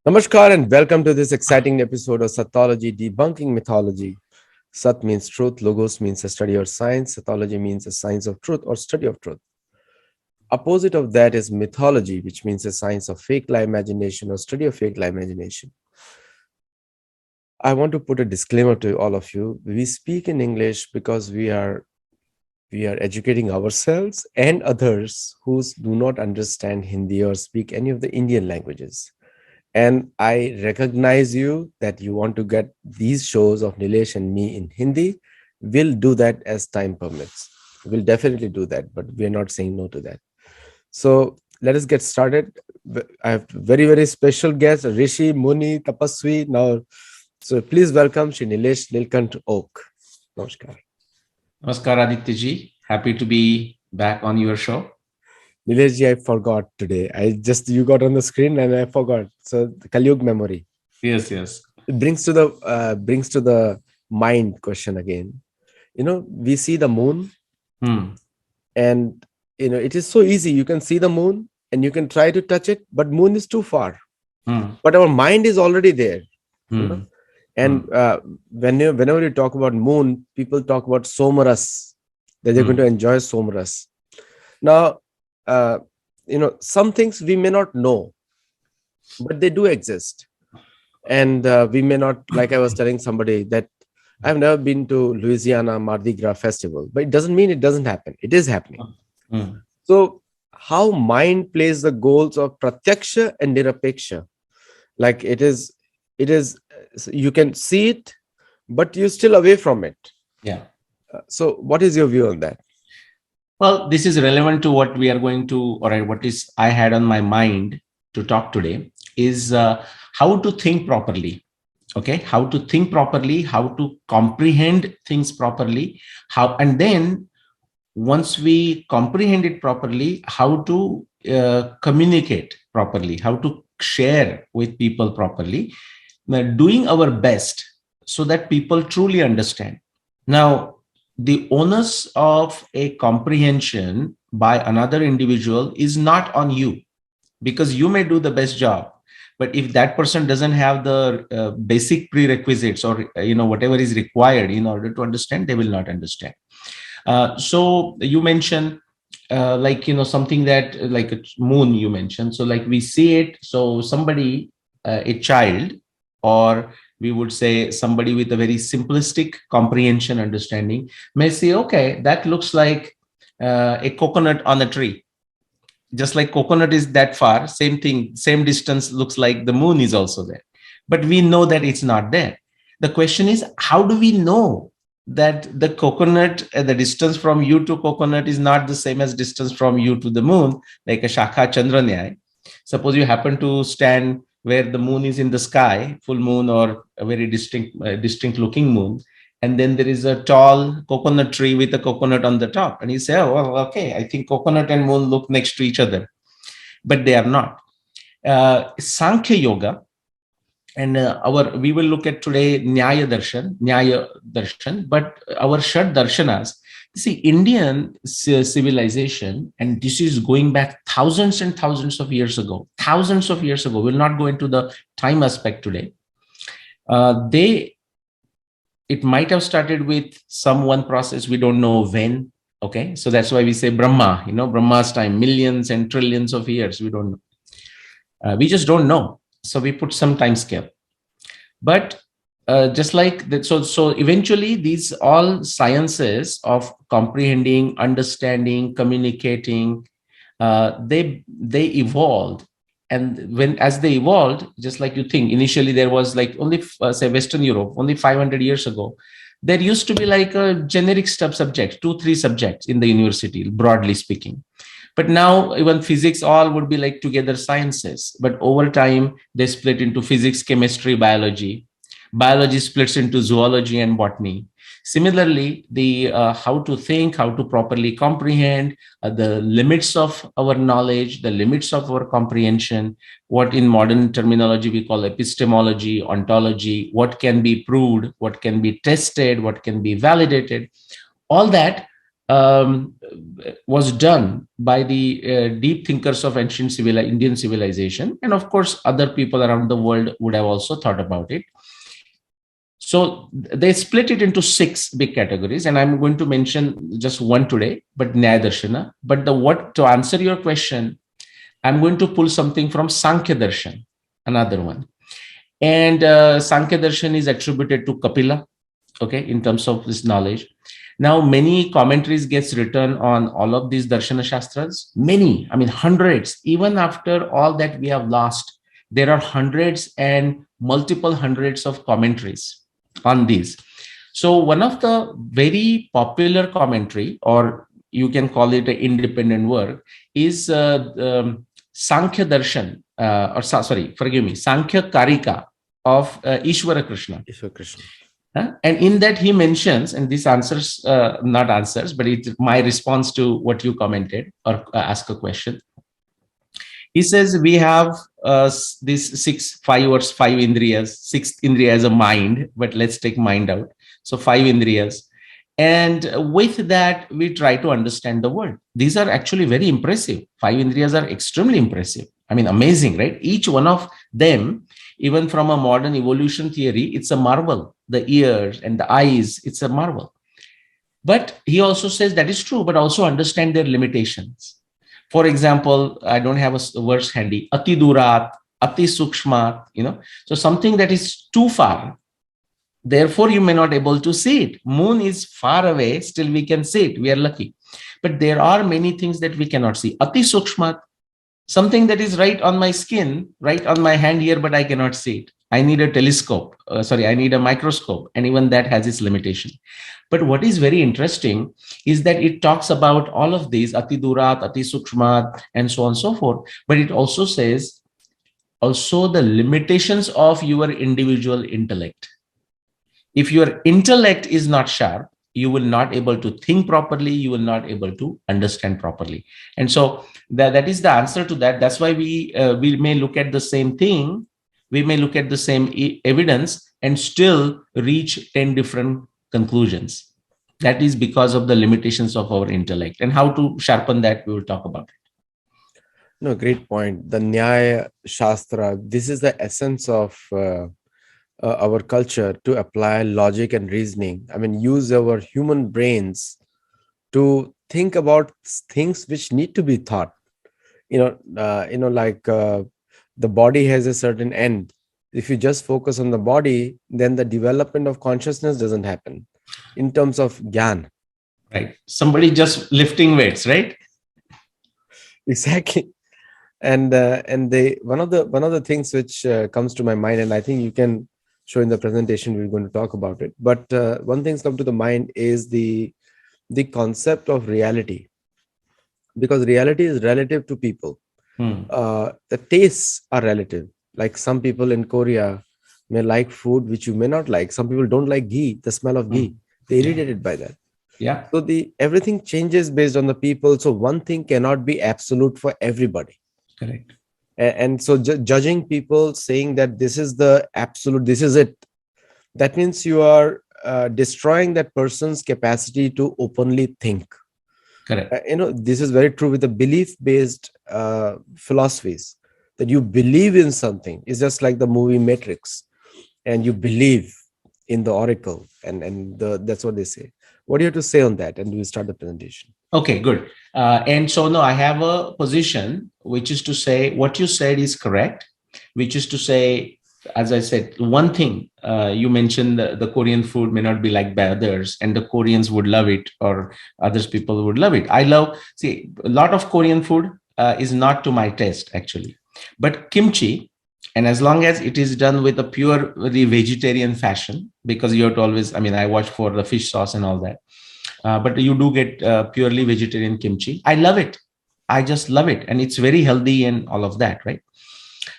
Namaskar and welcome to this exciting episode of Sattology debunking mythology. Sat means truth, logos means a study or science, Sautology means a science of truth or study of truth. Opposite of that is mythology, which means a science of fake lie imagination or study of fake lie imagination. I want to put a disclaimer to all of you. We speak in English because we are educating ourselves and others who do not understand Hindi or speak any of the Indian languages. And I recognize you that you want to get these shows of Nilesh and me in Hindi. We'll do that as time permits. We'll definitely do that, but we're not saying no to that. So let us get started. I have very, very special guests, Rishi, Muni, Tapaswi. Now, so please welcome Shri Nilesh Nilkant Oak. Namaskar. Namaskar, Aditya ji. Happy to be back on your show. Nilesh ji, I forgot today. You got on the screen and I forgot. So the Kalyug memory. Yes. It brings to the mind question again. We see the moon, and it is so easy. You can see the moon and you can try to touch it, but moon is too far. But our mind is already there. And whenever you talk about moon, people talk about somaras, that they're going to enjoy somaras. Now, some things we may not know, but they do exist. And we may not, like I was telling somebody that I've never been to Louisiana Mardi Gras festival, but it doesn't mean it doesn't happen. It is happening. So how mind plays the goals of pratyaksha and nirapeksha, like it is, you can see it, but you're still away from it. Yeah. So what is your view on that? Well, this is relevant to what we are going to, or what is I had on my mind to talk today is how to think properly. Okay, how to think properly, how to comprehend things properly, and then once we comprehend it properly, how to communicate properly, how to share with people properly, doing our best so that people truly understand. Now, the onus of a comprehension by another individual is not on you, because you may do the best job, but if that person doesn't have the basic prerequisites or whatever is required in order to understand, they will not understand. So you mentioned something that like a moon you mentioned. So like we see it, so somebody, a child, or we would say somebody with a very simplistic comprehension understanding may say, okay, that looks like a coconut on a tree. Just like coconut is that far, same thing, same distance looks like the moon is also there. But we know that it's not there. The question is, how do we know that the coconut, the distance from you to coconut is not the same as distance from you to the moon, like a Shakha Chandra Nyaya? Suppose you happen to stand where the moon is in the sky, full moon or a very distinct looking moon, and then there is a tall coconut tree with a coconut on the top, and you say, oh, well, okay, I think coconut and moon look next to each other, but they are not. Sankhya Yoga, and we will look at today Nyaya Darshan, but our Shad Darshanas, see, Indian civilization, and this is going back thousands and thousands of years ago, we'll not go into the time aspect today. It might have started with some one process, we don't know when. Okay, so that's why we say Brahma, Brahma's time, millions and trillions of years, we don't know. We just don't know. So we put some time scale. But just like that, so eventually these all sciences of comprehending, understanding, communicating, they evolved. And as they evolved, just like you think, initially there was like only, say, Western Europe, only 500 years ago, there used to be like a generic subject, 2-3 subjects in the university, broadly speaking. But now even physics all would be like together sciences. But over time, they split into physics, chemistry, biology. Biology splits into zoology and botany. Similarly, the how to think, how to properly comprehend, the limits of our knowledge, the limits of our comprehension, what in modern terminology we call epistemology, ontology, what can be proved, what can be tested, what can be validated, all that um, was done by the deep thinkers of ancient Indian civilization. And of course, other people around the world would have also thought about it. So they split it into 6 big categories, and I'm going to mention just one today, but Nyaya Darshana. But to answer your question, I'm going to pull something from Sankhya Darshan, another one. And Sankhya Darshan is attributed to Kapila, okay, in terms of this knowledge. Now, many commentaries gets written on all of these Darshana Shastras. Many, I mean, hundreds. Even after all that we have lost, there are hundreds and multiple hundreds of commentaries on these. So one of the very popular commentary, or you can call it an independent work, is Sankhya Darshan, sorry, forgive me, Sankhya Karika of Ishwara Krishna. Ishwar Krishna. And in that he mentions, and this answers, not answers, but it's my response to what you commented or ask a question. He says we have these 5 indriyas, 6 indriya as a mind, but let's take mind out. So 5 indriyas. And with that, we try to understand the world. These are actually very impressive. 5 indriyas are extremely impressive. I mean, amazing, right? Each one of them, even from a modern evolution theory, it's a marvel. The ears and the eyes, it's a marvel. But he also says that is true, but also understand their limitations. For example, I don't have a verse handy, ati durat, ati sukshmat, so something that is too far. Therefore, you may not able to see it. Moon is far away, still we can see it. We are lucky. But there are many things that we cannot see. Ati sukshmat, something that is right on my skin, right on my hand here, but I cannot see it. I need a telescope. I need a microscope. And even that has its limitation. But what is very interesting is that it talks about all of these, ati durat, ati sukshmat, and so on and so forth. But it also says, also the limitations of your individual intellect. If your intellect is not sharp, you will not able to think properly, you will not able to understand properly. And so that is the answer to that. That's why we may look at the same thing, we may look at the same evidence and still reach 10 different conclusions. That is because of the limitations of our intellect, and how to sharpen that we will talk about it. No, great point. The Nyaya Shastra, this is the essence of our culture, to apply logic and reasoning. I mean, use our human brains to think about things which need to be thought. The body has a certain end. If you just focus on the body, then the development of consciousness doesn't happen in terms of gyan. Right. Somebody just lifting weights, right? Exactly. And one of the things which comes to my mind, and I think you can show in the presentation, we're going to talk about it. But one thing's come to the mind is the concept of reality, because reality is relative to people. The tastes are relative. Like some people in Korea may like food which you may not like. Some people don't like ghee, the smell of ghee. They're irritated by that. Yeah. So everything changes based on the people. So one thing cannot be absolute for everybody. Correct. And so judging people, saying that this is the absolute, this is it, that means you are destroying that person's capacity to openly think. Correct. This is very true with the belief-based philosophies, that you believe in something. It's just like the movie Matrix, and you believe in the oracle, and that's what they say. What do you have to say on that? And we start the presentation. Okay, good. And so, no, I have a position, which is to say what you said is correct, which is to say, as I said, one thing, you mentioned the Korean food may not be like by others, and the Koreans would love it, or others people would love it. A lot of Korean food is not to my taste, actually. But kimchi, and as long as it is done with a purely vegetarian fashion, because you have to always, I watch for the fish sauce and all that. But you do get purely vegetarian kimchi. I love it. I just love it. And it's very healthy and all of that, right?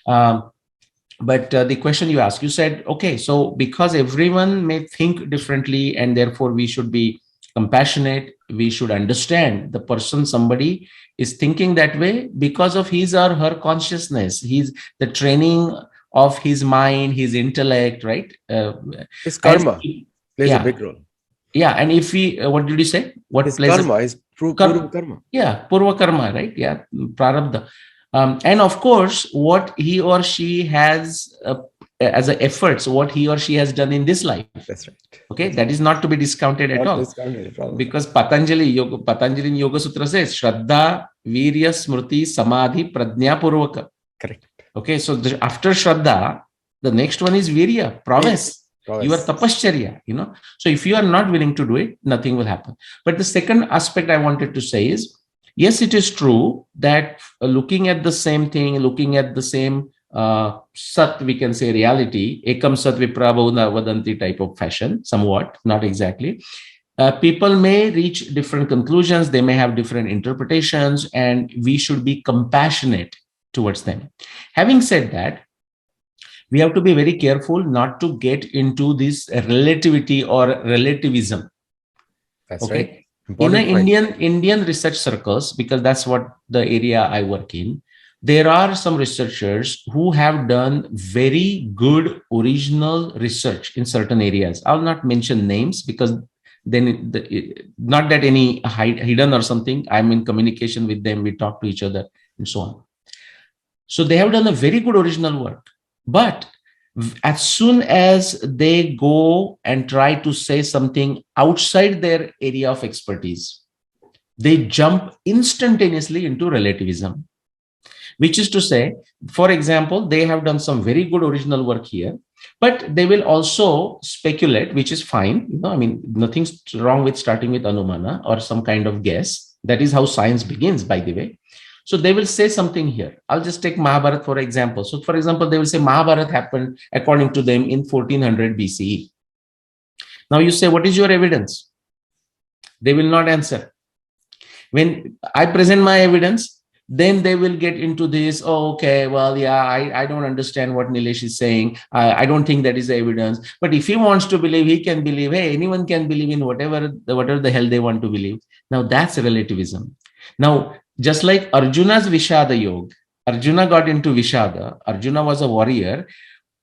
But the question you asked, you said, okay, so because everyone may think differently, and therefore we should be compassionate, we should understand the person, somebody is thinking that way because of his or her consciousness, the training of his mind, his intellect, right? His karma plays a big role. Yeah. And if we, what did you say? what His plays a karma is purva karma. yeah, purva karma, right? Yeah, prarabdha. And of course, what he or she has as a efforts, what he or she has done in this life. That's right. Okay, That's that is not to be discounted at not all. discounted at all. Because Patanjali in Yoga Sutra says Shraddha, Virya, Smriti, Samadhi, Prajna, Purvaka. Correct. Okay, so after Shraddha, the next one is Virya, prowess. Your Prowess. tapashcharya, So if you are not willing to do it, nothing will happen. But the second aspect I wanted to say is, yes, it is true that looking at the same thing, looking at the same sat, we can say reality, ekam sat vipra bahuna vadanti type of fashion, somewhat, not exactly. People may reach different conclusions, they may have different interpretations, and we should be compassionate towards them. Having said that, we have to be very careful not to get into this relativity or relativism. That's Okay. right. In Important point. Indian research circles, because that's what the area I work in, there are some researchers who have done very good original research in certain areas. I'll not mention names because then not that any hidden or something. I'm in communication with them. We talk to each other and so on. So they have done a very good original work. But as soon as they go and try to say something outside their area of expertise, they jump instantaneously into relativism, which is to say, for example, they have done some very good original work here, but they will also speculate, which is fine. I mean, nothing's wrong with starting with anumana or some kind of guess. That is how science begins, by the way. So they will say something here. I'll just take Mahabharata for example. So for example, they will say Mahabharata happened according to them in 1400 BCE. Now you say, what is your evidence? They will not answer. When I present my evidence, then they will get into this. Oh, okay, well, yeah, I don't understand what Nilesh is saying. I don't think that is the evidence. But if he wants to believe, he can believe. Hey, anyone can believe in whatever the hell they want to believe. Now that's relativism. Now, just like Arjuna's Vishada Yoga, Arjuna got into Vishada. Arjuna was a warrior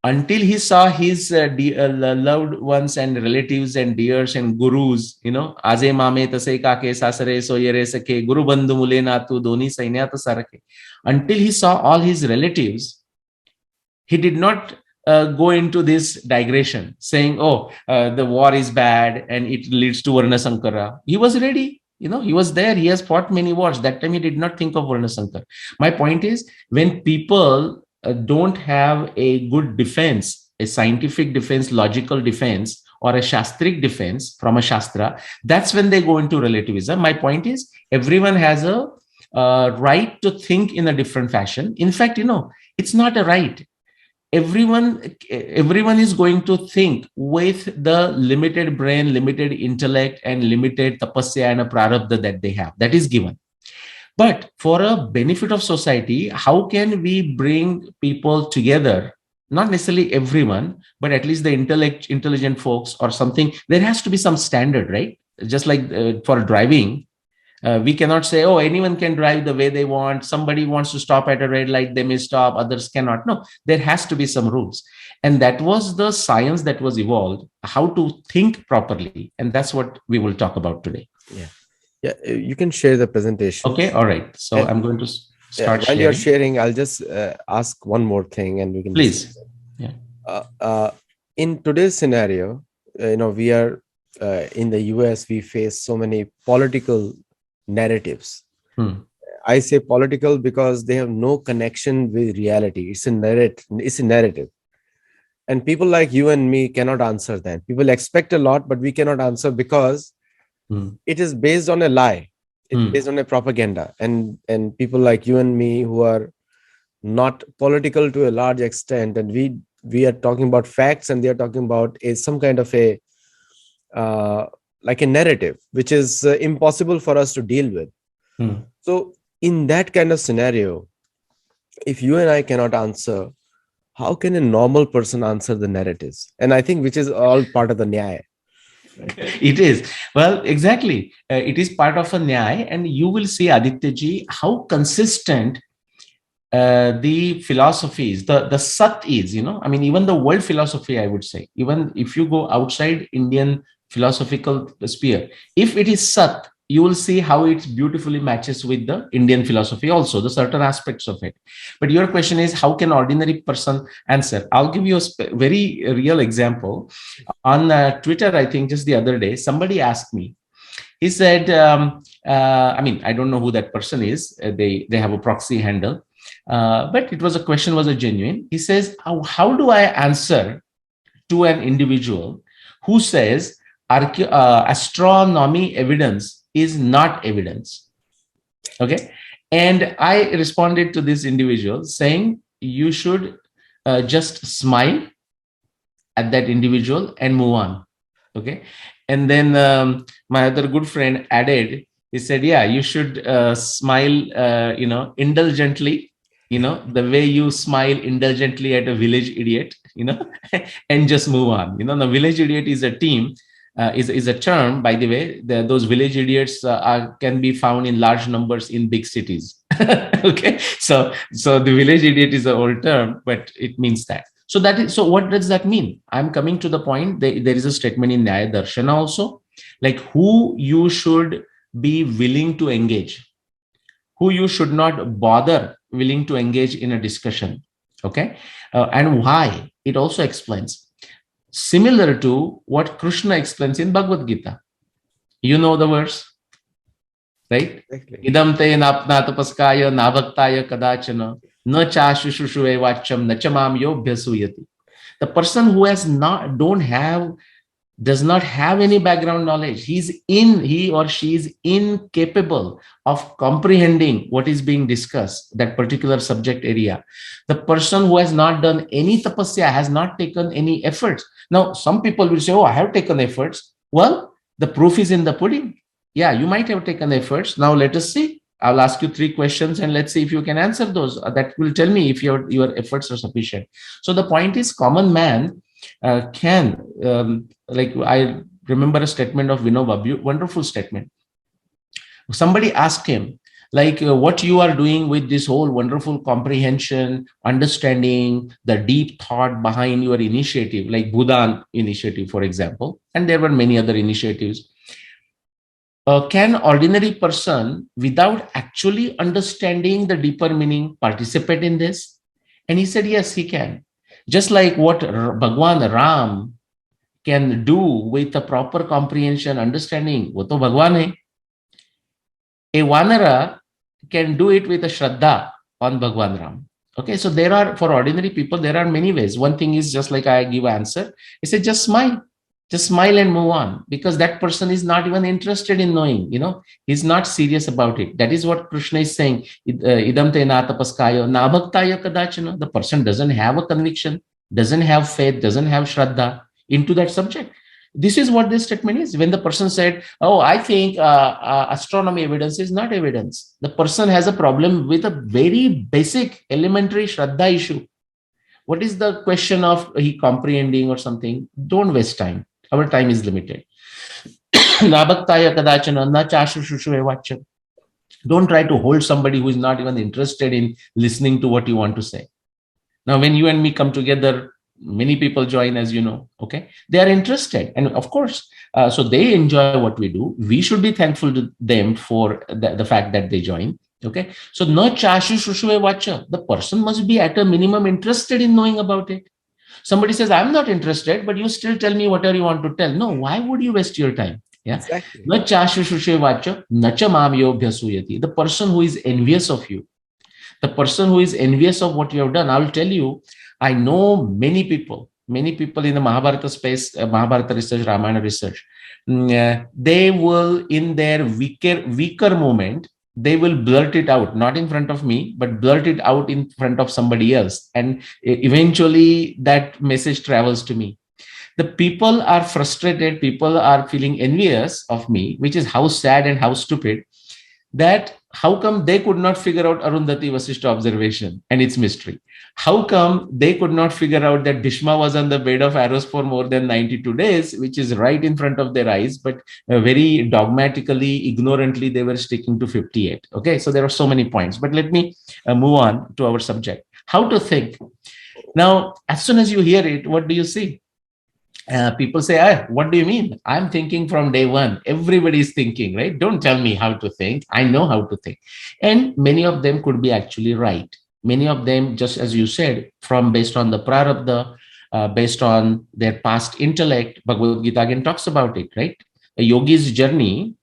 until he saw his loved ones and relatives and dears and gurus, aze mame tase kake sasare soyere sake guru bandhu mule natu doni sainyata sarake. Until he saw all his relatives, he did not go into this digression saying, oh, the war is bad and it leads to Varna Sankara. He was ready. He was there. He has fought many wars. That time he did not think of Varna Sankara. My point is, when people don't have a good defense, a scientific defense, logical defense, or a shastric defense from a shastra, that's when they go into relativism. My point is, everyone has a right to think in a different fashion. In fact, it's not a right. Everyone is going to think with the limited brain, limited intellect, and limited tapasya and a prarabdha that they have. That is given. But for a benefit of society, how can we bring people together? Not necessarily everyone, but at least the intelligent folks or something. There has to be some standard, right? Just like for driving, we cannot say, oh, anyone can drive the way they want. Somebody wants to stop at a red light, they may stop, others cannot. No, there has to be some rules. And that was the science that was evolved, how to think properly. And that's what we will talk about today. Yeah, you can share the presentation. Okay, all right. So I'm going to start while sharing. you're sharing, I'll just ask one more thing and we can please. Yeah. In today's scenario, we are in the US, we face so many political narratives. I say political because they have no connection with reality. It's a narrative. And people like you and me cannot answer that. People expect a lot, but we cannot answer because it is based on a lie. It's based on a propaganda. And people like you and me who are not political to a large extent, and we are talking about facts and they are talking about some kind of a like a narrative, which is impossible for us to deal with. So in that kind of scenario, if you and I cannot answer, how can a normal person answer the narratives? And I think which is all part of the Nyaya. It is. Well, exactly. It is part of a Nyaya, and you will see, Aditya ji, how consistent the philosophies, the Sat is, I mean, even the world philosophy, I would say, even if you go outside Indian philosophical sphere, if it is Sat, you will see how it beautifully matches with the Indian philosophy also, the certain aspects of it. But your question is, how can ordinary person answer? I'll give you a very real example. On Twitter, I think just the other day, somebody asked me, he said, I mean, I don't know who that person is. They have a proxy handle, but it was a question, was a genuine. He says, how do I answer to an individual who says astronomy evidence is not evidence? Okay. And I responded to this individual saying, you should just smile at that individual and move on. Okay. And then my other good friend added, he said, yeah, you should smile, indulgently, the way you smile indulgently at a village idiot, and just move on. The village idiot is a team, is a term, by the way. Those village idiots can be found in large numbers in big cities. Okay. So the village idiot is an old term, but it means that. So what does that mean? I'm coming to the point. There is a statement in Nyaya darshana also, like who you should be willing to engage, who you should not bother willing to engage in a discussion. Okay. And why? It also explains. Similar to what Krishna explains in Bhagavad Gita. You know the verse, right? Exactly. Idam te napnatapaskaya nabhaktaya kadachana na chashushushue vacham na chamam yobhyasuyati. The person who does not have any background knowledge, he or she is incapable of comprehending what is being discussed, that particular subject area. The person who has not done any tapasya, has not taken any efforts. Now, some people will say, oh, I have taken efforts. Well, the proof is in the pudding. Yeah, you might have taken efforts. Now, let us see. I'll ask you 3 questions and let's see if you can answer those. That will tell me if your efforts are sufficient. So the point is, common man can, like I remember a statement of Vinoba, wonderful statement. Somebody asked him, like, what you are doing with this whole wonderful comprehension, understanding, the deep thought behind your initiative, like Buddha initiative, for example, and there were many other initiatives. Can ordinary person, without actually understanding the deeper meaning, participate in this? And he said, yes, he can. Just like what Bhagwan Ram can do with a proper comprehension, understanding, wo to Bhagwan hai. A Vanara can do it with a Shraddha on Bhagwan Ram. Okay, so for ordinary people, there are many ways. One thing is, just like I give answer, he said, just smile and move on, because that person is not even interested in knowing, he's not serious about it. That is what Krishna is saying. Idam te na tapaskayo na bhaktaya kadachana. The person doesn't have a conviction, doesn't have faith, doesn't have shraddha into that subject. This is what this statement is. When the person said, oh, I think astronomy evidence is not evidence, the person has a problem with a very basic elementary shraddha issue. What is the question of he comprehending or something? Don't waste time. Our time is limited. Don't try to hold somebody who is not even interested in listening to what you want to say. Now, when you and me come together, many people join, as you know. Okay, they are interested, and of course, so they enjoy what we do. We should be thankful to them for the fact that they join. Okay, so no chashu shushuve vacha. The person must be at a minimum interested in knowing about it. Somebody says, I'm not interested, but you still tell me whatever you want to tell. No, why would you waste your time? Yeah. Exactly. Na chashu shushuve vacha, nacha mam yobhyasuyati. The person who is envious of you, the person who is envious of what you have done, I will tell you, I know many people in the Mahabharata space, Mahabharata research, Ramayana research. They will, in their weaker moment, they will blurt it out, not in front of me, but blurt it out in front of somebody else. And eventually that message travels to me. The people are frustrated, people are feeling envious of me, which is how sad and how stupid, that how come they could not figure out Arundhati Vasishta observation and its mystery? How come they could not figure out that Bhishma was on the bed of arrows for more than 92 days, which is right in front of their eyes, but very dogmatically, ignorantly, they were sticking to 58. Okay, so there are so many points, but let me move on to our subject. How to think. Now, as soon as you hear it, what do you see? People say, what do you mean? I'm thinking from day one. Everybody's thinking, right? Don't tell me how to think. I know how to think. And many of them could be actually right. Many of them, just as you said, from based on the prarabdha, based on their past intellect. Bhagavad Gita again talks about it, right? A yogi's journey,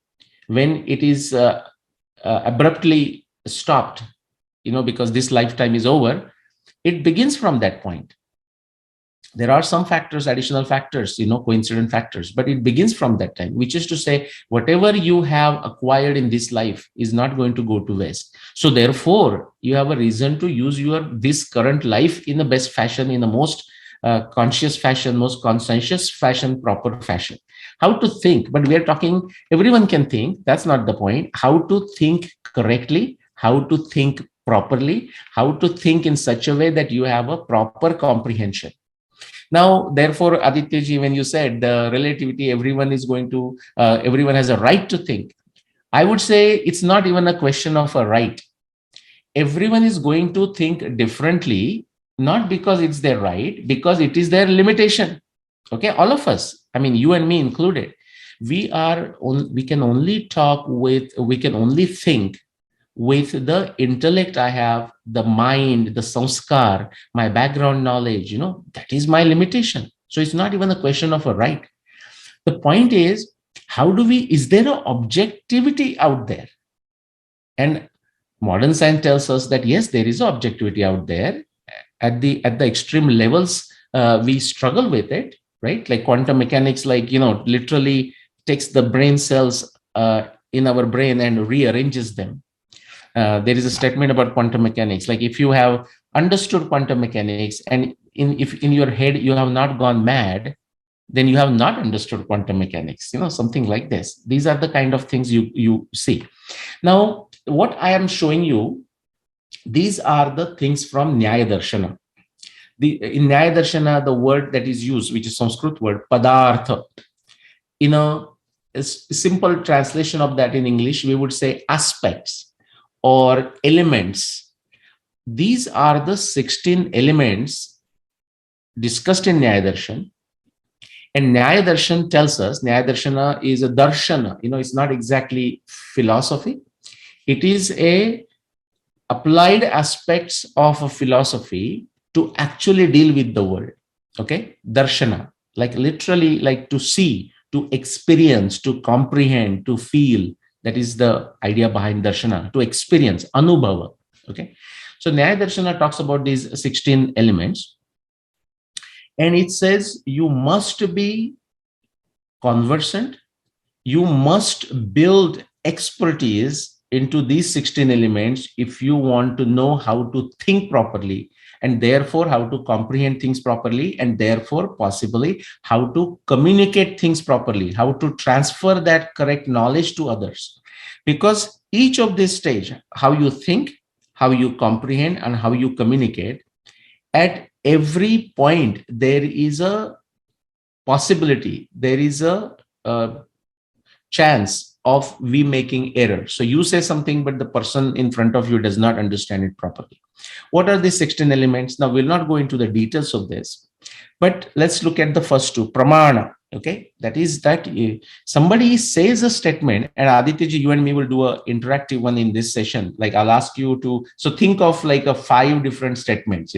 when it is abruptly stopped, because this lifetime is over, it begins from that point. There are some factors, additional factors, coincident factors, but it begins from that time, which is to say, whatever you have acquired in this life is not going to go to waste. So therefore, you have a reason to use this current life in the best fashion, in the most conscious fashion, most conscientious fashion, proper fashion. How to think, but we are talking, everyone can think. That's not the point. How to think correctly, how to think properly, how to think in such a way that you have a proper comprehension. Now, therefore, Adityaji, when you said the relativity, everyone has a right to think. I would say it's not even a question of a right. Everyone is going to think differently, not because it's their right, because it is their limitation. Okay, all of us, I mean, you and me included, we can only think with the intellect I have, the mind, the sanskar, my background knowledge, that is my limitation. So it's not even a question of a right. The point is, is there an objectivity out there? And modern science tells us that yes, there is objectivity out there. At the extreme levels, we struggle with it, right? Like quantum mechanics, literally takes the brain cells in our brain and rearranges them. There is a statement about quantum mechanics, like if you have understood quantum mechanics and if in your head you have not gone mad, then you have not understood quantum mechanics, something like this. These are the kind of things you see. Now, what I am showing you, these are the things from Nyaya darshana. In Nyaya darshana, the word that is used, which is Sanskrit word padartha, in a simple translation of that in English, we would say aspects or elements. These are the 16 elements discussed in Nyaya darshan. And Nyaya darshan tells us, Nyaya darshana is a darshana, it's not exactly philosophy. It is a applied aspects of a philosophy to actually deal with the world. Okay, darshana, like literally, like to see, to experience, to comprehend, to feel. That is the idea behind darshana, to experience, anubhava. Okay, so Nyaya darshana talks about these 16 elements, and it says you must be conversant, you must build expertise into these 16 elements if you want to know how to think properly, and therefore how to comprehend things properly, and therefore possibly how to communicate things properly, how to transfer that correct knowledge to others. Because each of this stage, how you think, how you comprehend, and how you communicate, at every point there is a possibility, there is a chance of we making error. So you say something, but the person in front of you does not understand it properly. What are these 16 elements? Now, we'll not go into the details of this, but let's look at the first two, pramana. Okay, that is that somebody says a statement, and Adityaji, you and me will do an interactive one in this session. Like I'll ask you to, so think of like a 5 different statements,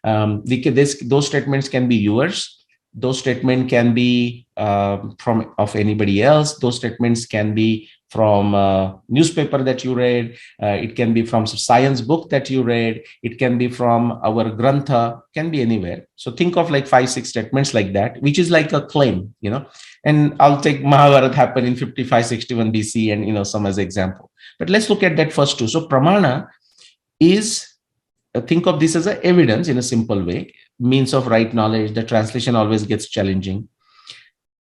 those statements can be yours. Those statements can be from of anybody else. Those statements can be from a newspaper that you read. It can be from some science book that you read. It can be from our grantha, can be anywhere. So think of like 5-6 statements like that, which is like a claim, and I'll take Mahabharata happened in 5561 BC and, some as example. But let's look at that first two. So pramana is, think of this as an evidence in a simple way, means of right knowledge. The translation always gets challenging,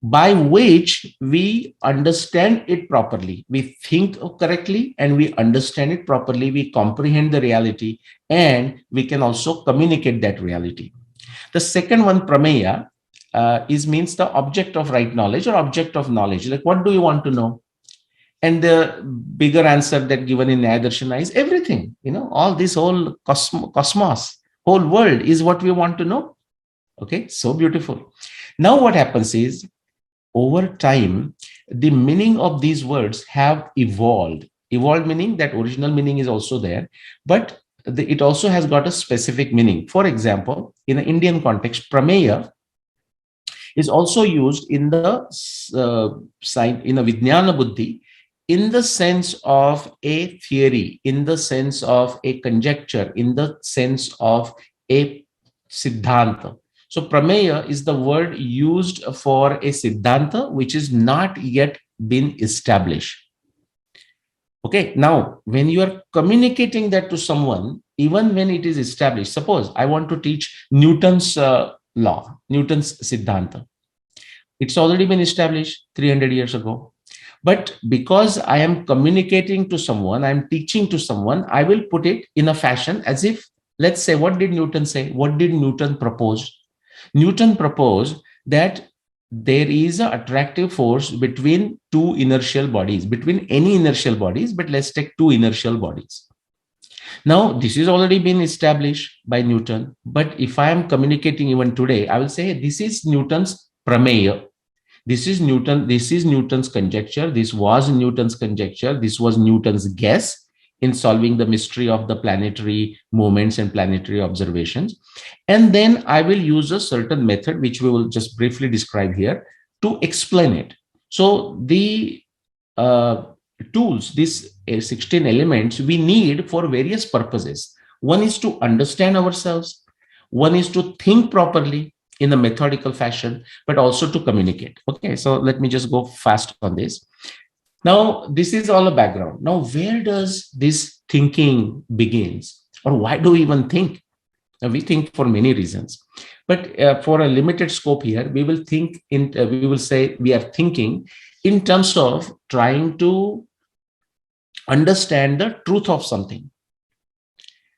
by which we understand it properly. We think correctly and we understand it properly. We comprehend the reality and we can also communicate that reality. The second one, prameya, means the object of right knowledge or object of knowledge. Like, what do you want to know? And the bigger answer that given in Nyaya darshana is everything. All this whole cosmos, whole world is what we want to know. Okay, so beautiful. Now what happens is, over time, the meaning of these words have evolved. Evolved meaning that original meaning is also there, but it also has got a specific meaning. For example, in an Indian context, prameya is also used in the in a Vijnana Buddhi, in the sense of a theory, in the sense of a conjecture, in the sense of a siddhanta. So prameya is the word used for a siddhanta which is not yet been established. Okay, now when you are communicating that to someone, even when it is established, suppose I want to teach Newton's law, Newton's siddhanta. It's already been established 300 years ago. But because I am communicating to someone, I'm teaching to someone, I will put it in a fashion as if, let's say, what did Newton say? What did Newton propose? Newton proposed that there is an attractive force between two inertial bodies, between any inertial bodies, but let's take two inertial bodies. Now, this is already been established by Newton, but if I am communicating even today, I will say this is Newton's prameya. This is Newton's conjecture. This was Newton's conjecture. This was Newton's guess in solving the mystery of the planetary movements and planetary observations. And then I will use a certain method, which we will just briefly describe here, to explain it. So the uh, tools, these 16 elements, we need for various purposes. One is to understand ourselves. One is to think properly in a methodical fashion, but also to communicate. Okay, so let me just go fast on this. Now, this is all a background. Now, where does this thinking begins? Or why do we even think? Now, we think for many reasons. But for a limited scope here, we will think we will say we are thinking in terms of trying to understand the truth of something.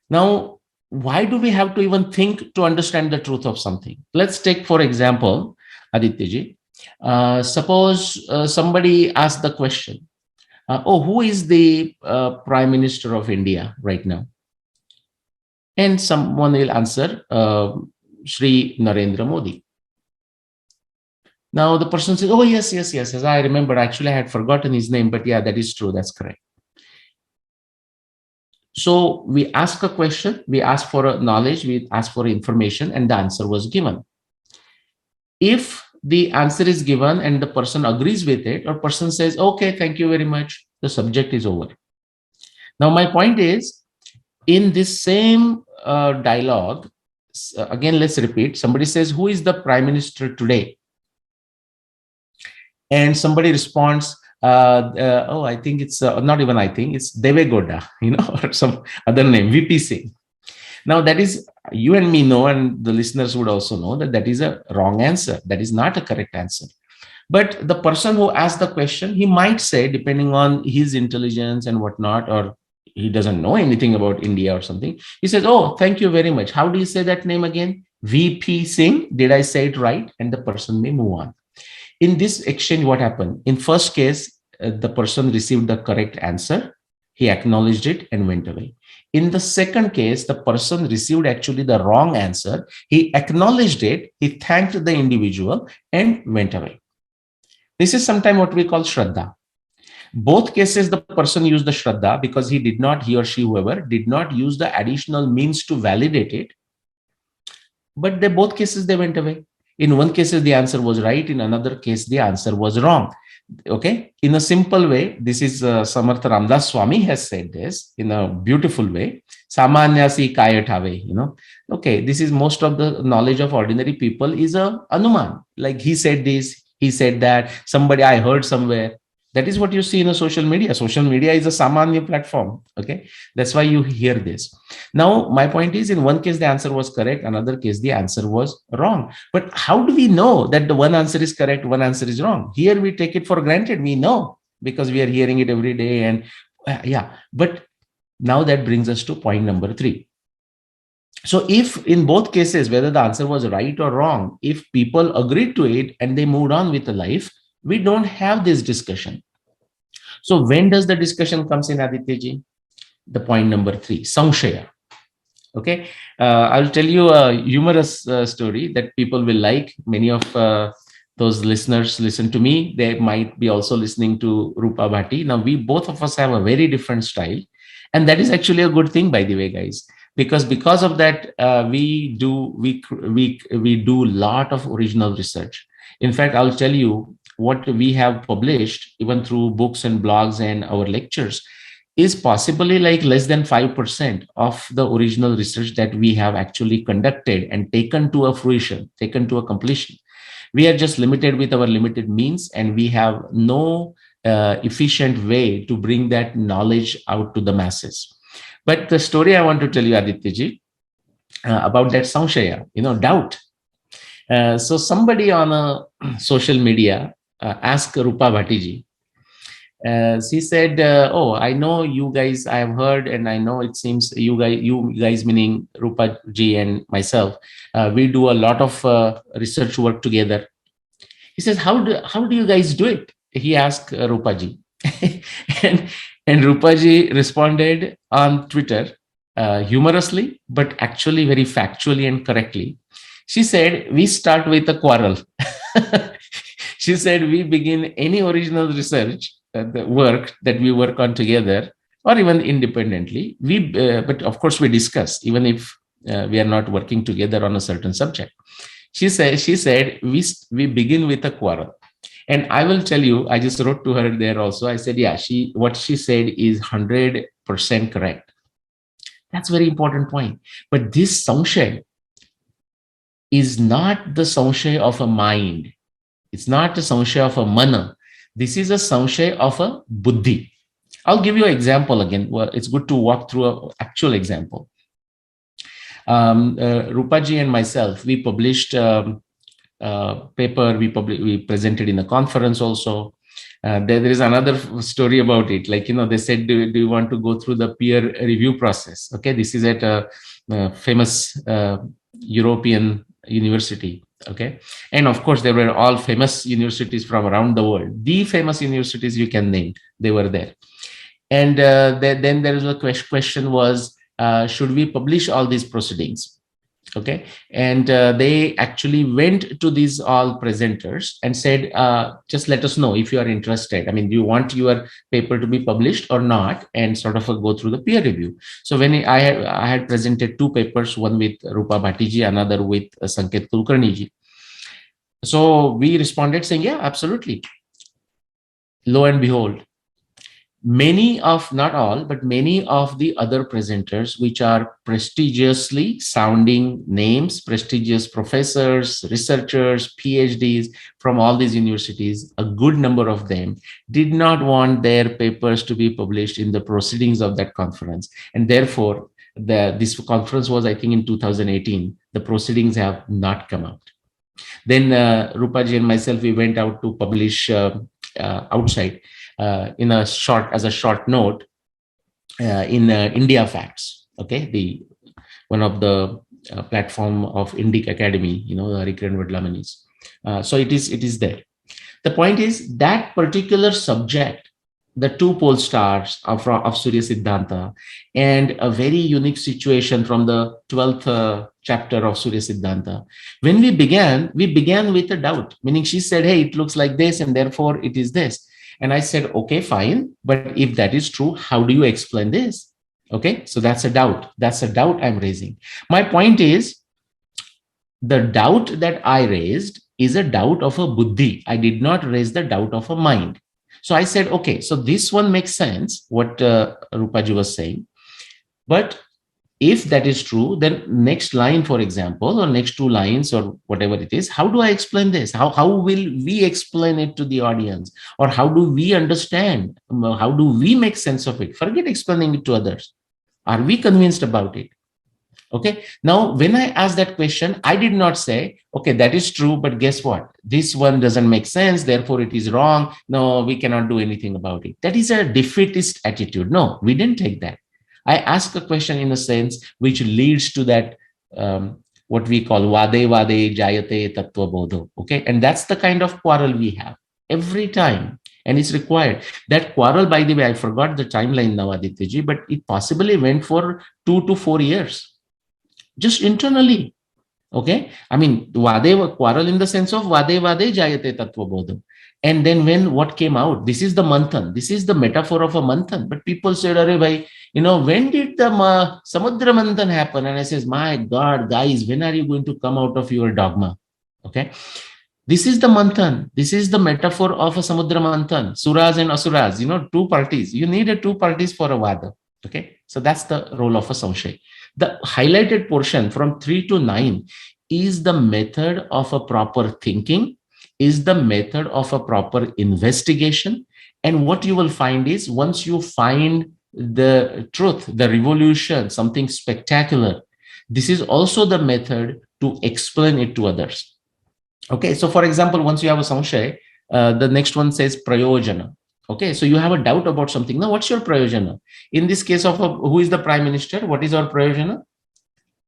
Now, why do we have to even think to understand the truth of something? Let's take, for example, Adityaji, suppose somebody asked the question, oh, who is the Prime Minister of India right now? And someone will answer, Shri Narendra Modi. Now the person says, oh, yes, I remember. Actually, I had forgotten his name, but yeah, that is true. That's correct. So we ask a question, we ask for a knowledge, we ask for information, and the answer was given. If the answer is given and the person agrees with it, or person says, okay, thank you very much, the subject is over. Now, my point is, in this same dialogue, again, let's repeat, somebody says, who is the Prime Minister today? And somebody responds, oh, I think it's not even I think, it's Devegoda, or some other name, VP Singh. Now, that is, you and me know, and the listeners would also know that that is a wrong answer. That is not a correct answer. But the person who asked the question, he might say, depending on his intelligence and whatnot, or he doesn't know anything about India or something, he says, oh, thank you very much. How do you say that name again? VP Singh. Did I say it right? And the person may move on. In this exchange, what happened? In first case, the person received the correct answer. He acknowledged it and went away. In the second case, the person received actually the wrong answer. He acknowledged it. He thanked the individual and went away. This is sometimes what we call Shraddha. Both cases, the person used the Shraddha because he or she, whoever, did not use the additional means to validate it. But both cases, they went away. In one case, the answer was right. In another case, the answer was wrong. Okay. In a simple way, this is Samartha Ramdas Swami has said this in a beautiful way. Samanyasi kayatave, Okay. This is most of the knowledge of ordinary people is a anuman. Like he said this, he said that, somebody I heard somewhere. That is what you see in a social media. Social media is a Samanya platform. Okay. That's why you hear this. Now, my point is, in one case, the answer was correct. Another case, the answer was wrong. But how do we know that the one answer is correct, one answer is wrong? Here, we take it for granted. We know because we are hearing it every day. And yeah, but now that brings us to point number 3. So if in both cases, whether the answer was right or wrong, if people agreed to it and they moved on with the life, we don't have this discussion. So when does the discussion comes in, Adityaji? The point number 3, Samshaya. Okay, I'll tell you a humorous story that people will like. Many of those listeners listen to me. They might be also listening to Rupa Bhatti. Now, we both of us have a very different style, and that is actually a good thing, by the way, guys. Because of that, we do a lot of original research. In fact, I'll tell you what we have published, even through books and blogs and our lectures, is possibly like less than 5% of the original research that we have actually conducted and taken to a fruition, taken to a completion. We are just limited with our limited means, and we have no efficient way to bring that knowledge out to the masses. But the story I want to tell you, Adityaji, about that samshaya, doubt. So somebody on a social media asked Rupa Bhattiji. She said, "Oh, I know you guys. I have heard, and I know it seems you guys, meaning Rupa ji and myself, we do a lot of research work together." He says, "How do you guys do it?" He asked Rupa ji, and Rupa ji responded on Twitter, humorously, but actually very factually and correctly. She said, "We start with a quarrel." She said, "We begin any original research, the work that we work on together, or even independently. But of course, we discuss, even if we are not working together on a certain subject." She said, we begin with a quarrel. And I will tell you, I just wrote to her there also. I said, yeah, what she said is 100% correct. That's a very important point. But this samshay is not the samshay of a mind. It's not a samshay of a mana. This is a samshay of a buddhi. I'll give you an example again. Well, it's good to walk through an actual example. Rupaji and myself, we published paper. We presented in a conference also. There is another story about it. Like, they said, do you want to go through the peer review process? Okay, this is at a famous European university. Okay, and of course, there were all famous universities from around the world. The famous universities you can name, they were there. And then there is a question was, should we publish all these proceedings? Okay, and they actually went to these all presenters and said, just let us know if you are interested. I mean, do you want your paper to be published or not, and sort of go through the peer review. So when I had presented two papers, one with Rupa Bhattiji, another with Sanket Kulkarniji. So we responded saying, yeah, absolutely. Lo and behold, many of, not all, but many of the other presenters, which are prestigiously sounding names, prestigious professors, researchers, PhDs from all these universities, a good number of them did not want their papers to be published in the proceedings of that conference. And therefore, this conference was, I think, in 2018. The proceedings have not come out. Then Rupaji and myself, we went out to publish outside. As a short note, in India Facts, okay, one of the platform of Indic Academy, Harikiran Vadlamanis. So it is there. The point is that particular subject, the two pole stars of Surya Siddhanta, and a very unique situation from the 12th chapter of Surya Siddhanta. When we began with a doubt, meaning she said, hey, it looks like this, and therefore it is this. And I said, okay, fine. But if that is true, how do you explain this? Okay, so that's a doubt. That's a doubt I'm raising. My point is, the doubt that I raised is a doubt of a buddhi. I did not raise the doubt of a mind. So I said, okay, so this one makes sense, what Rupaji was saying. But if that is true, then next line, for example, or next two lines or whatever it is, how do I explain this? How will we explain it to the audience? Or how do we understand? How do we make sense of it? Forget explaining it to others. Are we convinced about it? Okay. Now, when I asked that question, I did not say, okay, that is true, but guess what? This one doesn't make sense, therefore it is wrong. No, we cannot do anything about it. That is a defeatist attitude. No, we didn't take that. I ask a question in a sense which leads to that, what we call vade jayate tattva bodho. Okay. And that's the kind of quarrel we have every time. And it's required. That quarrel, by the way, I forgot the timeline now, Adityaji, but it possibly went for 2 to 4 years. just internally. Okay, I mean, vade quarrel in the sense of vade vade jayate tattva bodham. And then when what came out, this is the manthan, this is the metaphor of a manthan. But people said, "Arey bhai, when did the samudra manthan happen?" And I says, "My God, guys, when are you going to come out of your dogma?" Okay, this is the manthan. This is the metaphor of a samudra manthan, suras and asuras. Two parties. You need a two parties for a vada. Okay, so that's the role of a samshay. The highlighted portion from 3 to 9 is the method of a proper thinking, is the method of a proper investigation. And what you will find is, once you find the truth, the revolution, something spectacular, this is also the method to explain it to others. Okay, so for example, once you have a samshay, the next one says prayojana. Okay, so you have a doubt about something. Now, what's your prayojana? In this case of who is the prime minister, what is our prayojana?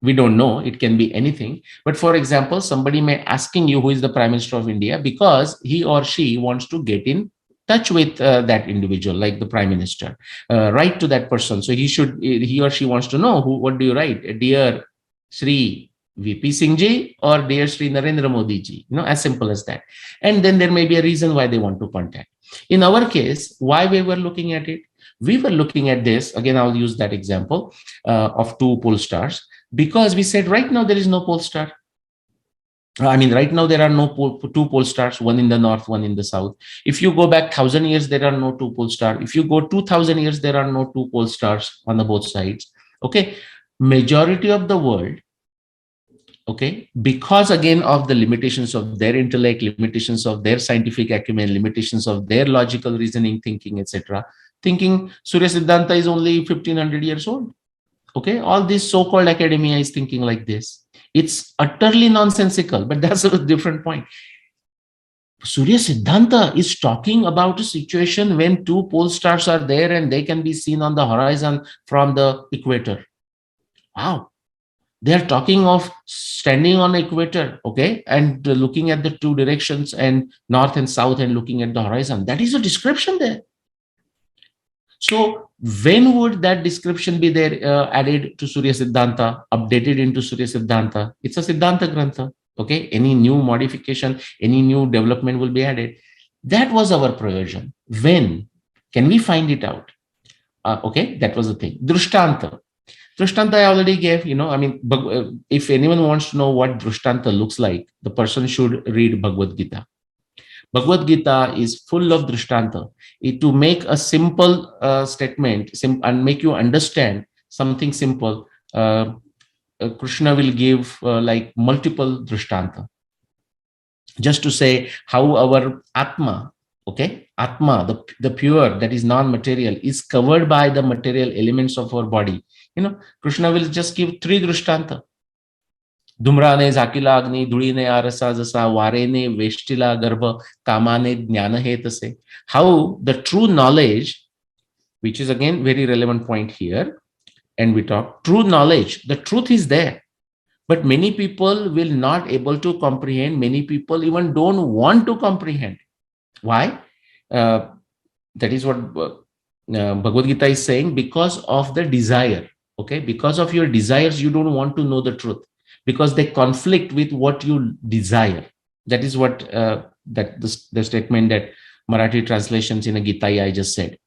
We don't know. It can be anything. But for example, somebody may asking you who is the prime minister of India because he or she wants to get in touch with that individual, like the prime minister. Write to that person. So he or she wants to know what do you write? Dear Sri VP Singh ji or dear Sri Narendra Modi ji, as simple as that. And then there may be a reason why they want to contact. In our case, why we were looking at it? We were looking at this, again, I'll use that example of two pole stars, because we said right now there is no pole star. I mean, right now there are no two pole stars, one in the north, one in the south. If you go back 1,000 years, there are no two pole stars. If you go 2,000 years, there are no two pole stars on the both sides. Okay, majority of the world, okay, because again of the limitations of their intellect, limitations of their scientific acumen, limitations of their logical reasoning, thinking, etc., thinking Surya Siddhanta is only 1,500 years old. Okay, all this so-called academia is thinking like this. It's utterly nonsensical, but that's a different point. Surya Siddhanta is talking about a situation when two pole stars are there and they can be seen on the horizon from the equator. Wow. They are talking of standing on the equator, okay, and looking at the two directions and north and south and looking at the horizon. That is a description there. So when would that description be there added to Surya Siddhanta, updated into Surya Siddhanta? It's a Siddhanta Grantha. Okay, any new modification, any new development will be added. That was our provision. When can we find it out? Okay, that was the thing. Drishtanta. Drishtanta I already gave, I mean, if anyone wants to know what Drishtanta looks like, the person should read Bhagavad Gita. Bhagavad Gita is full of drishtanta. To make a simple statement and make you understand something simple, Krishna will give like multiple drishtanta. Just to say how our Atma, okay, Atma, the pure, that is non-material, is covered by the material elements of our body. Krishna will just give 3 drishtanta. धूम्राने झाकीला अग्नी धुळीने आरसा जसा वारेने वेष्टीला गर्भ कामाने ज्ञान हे तसे. How the true knowledge, which is again very relevant point here, and we talk true knowledge, the truth is there, but many people will not able to comprehend. Many people even don't want to comprehend. Why? That is what Bhagavad Gita is saying, because of the desire. Okay, because of your desires, you don't want to know the truth, because they conflict with what you desire. That is what the statement that Marathi translations in a Gita I just said.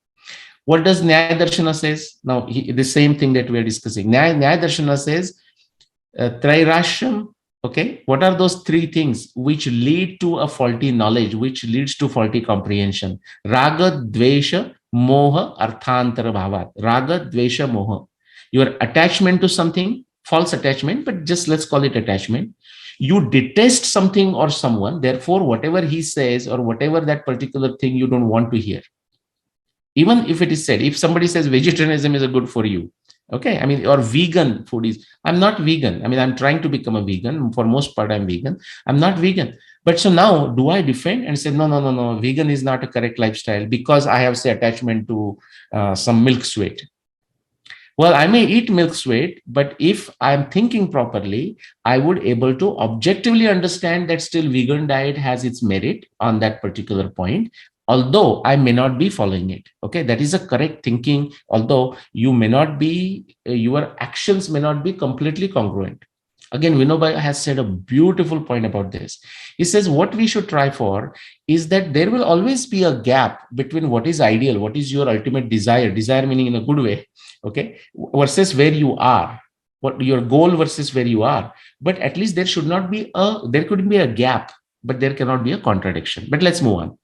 What does Nyaya Darshana says? Now, the same thing that we are discussing. Nyaya Darshana says, Trairasham, okay? What are those 3 things which lead to a faulty knowledge, which leads to faulty comprehension? Raga, Dvesha, Moha, Arthantara Bhavat. Raga, Dvesha, Moha. Your attachment to something, false attachment, but just let's call it attachment. You detest something or someone, therefore whatever he says or whatever that particular thing you don't want to hear. Even if it is said, if somebody says vegetarianism is a good for you, okay, I mean, or vegan food is, I'm not vegan. I mean, I'm trying to become a vegan. For most part, I'm vegan. I'm not vegan. But so now, do I defend and say, no, vegan is not a correct lifestyle because I have, say, attachment to some milk sweet? Well, I may eat milk sweet, but if I'm thinking properly, I would able to objectively understand that still vegan diet has its merit on that particular point, although I may not be following it. Okay, that is a correct thinking, although you may not be, your actions may not be completely congruent. Again, Vinoba has said a beautiful point about this. He says what we should try for is that there will always be a gap between what is ideal, what is your ultimate desire meaning in a good way, okay, versus where you are, what your goal versus where you are. But at least there could be a gap, but there cannot be a contradiction. But let's move on.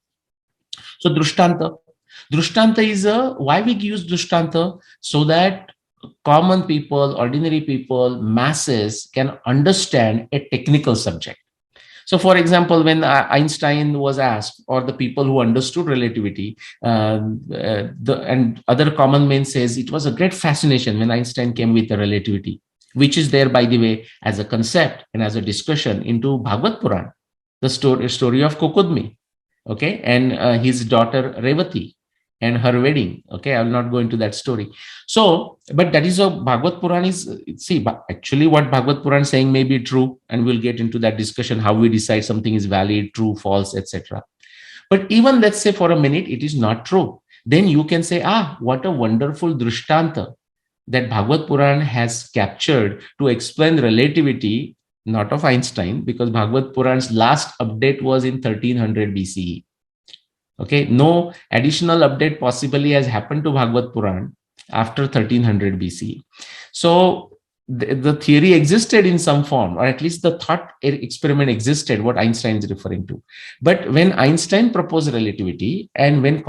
So Drishtanta is why we use Drishtanta, so that common people, ordinary people, masses can understand a technical subject. So, for example, when Einstein was asked, or the people who understood relativity, and other common men says it was a great fascination when Einstein came with the relativity, which is there, by the way, as a concept and as a discussion into Bhagavad Puran, the story of Kokudmi, okay, and his daughter Revati and her wedding. Okay, I will not go into that story. So, but that is a Bhagavad Puran is, see, actually what Bhagavad Puran is saying may be true, and we'll get into that discussion how we decide something is valid, true, false, etc. But even let's say for a minute it is not true, then you can say, what a wonderful drishtanta that Bhagavad Puran has captured to explain relativity, not of Einstein, because Bhagavad Puran's last update was in 1300 BCE. Okay, no additional update possibly has happened to Bhagavad Puran after 1300 BCE. So the theory existed in some form, or at least the thought experiment existed, what Einstein is referring to. But when Einstein proposed relativity, and when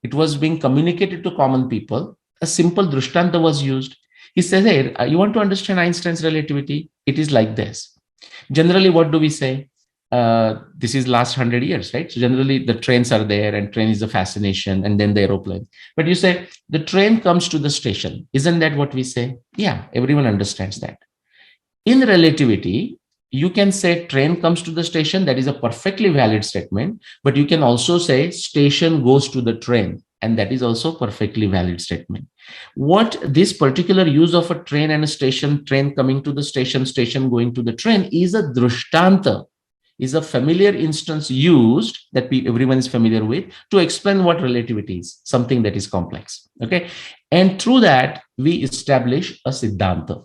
it was being communicated to common people, a simple drishtanta was used. He says, hey, you want to understand Einstein's relativity? It is like this. Generally, what do we say? This is last 100 years, right? So generally the trains are there, and train is a fascination, and then the aeroplane. But you say the train comes to the station. Isn't that what we say? Yeah, everyone understands that. In relativity, you can say train comes to the station. That is a perfectly valid statement. But you can also say station goes to the train, and that is also perfectly valid statement. What this particular use of a train and a station, train coming to the station, station going to the train, is a drishtanta, is a familiar instance used that everyone is familiar with to explain what relativity is, something that is complex. Okay, and through that we establish a siddhanta.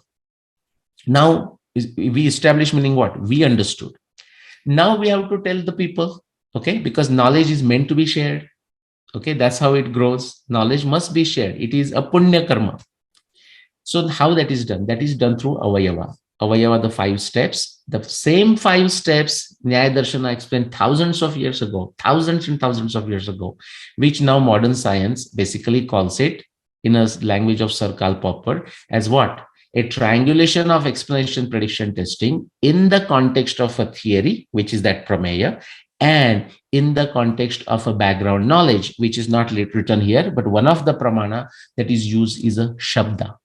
Now we establish meaning what? We understood. Now we have to tell the people, okay, because knowledge is meant to be shared. Okay, that's how it grows. Knowledge must be shared. It is a punya karma. So how that is done? That is done through avayava. Avayava, the 5 steps. The same 5 steps Nyaya Darshana explained thousands of years ago, thousands and thousands of years ago, which now modern science basically calls it, in a language of Sir Karl Popper, as what? A triangulation of explanation, prediction, testing in the context of a theory, which is that prameya, and in the context of a background knowledge, which is not written here, but one of the pramana that is used is a shabda.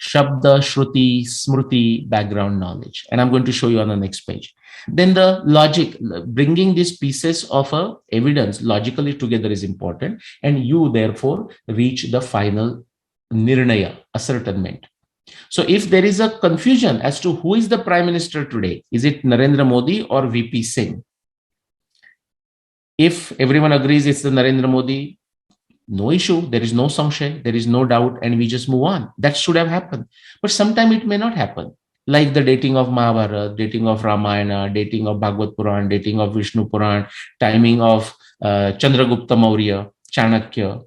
Shabda, Shruti, Smruti, background knowledge. And I'm going to show you on the next page. Then the logic, bringing these pieces of evidence logically together is important. And you therefore reach the final nirnaya, ascertainment. So if there is a confusion as to who is the prime minister today, is it Narendra Modi or VP Singh? If everyone agrees it's the Narendra Modi, no issue, there is no samshay, there is no doubt, and we just move on. That should have happened. But sometime it may not happen. Like the dating of Mahabharata, dating of Ramayana, dating of Bhagavad Puran, dating of Vishnu Puran, timing of Chandragupta Maurya, Chanakya,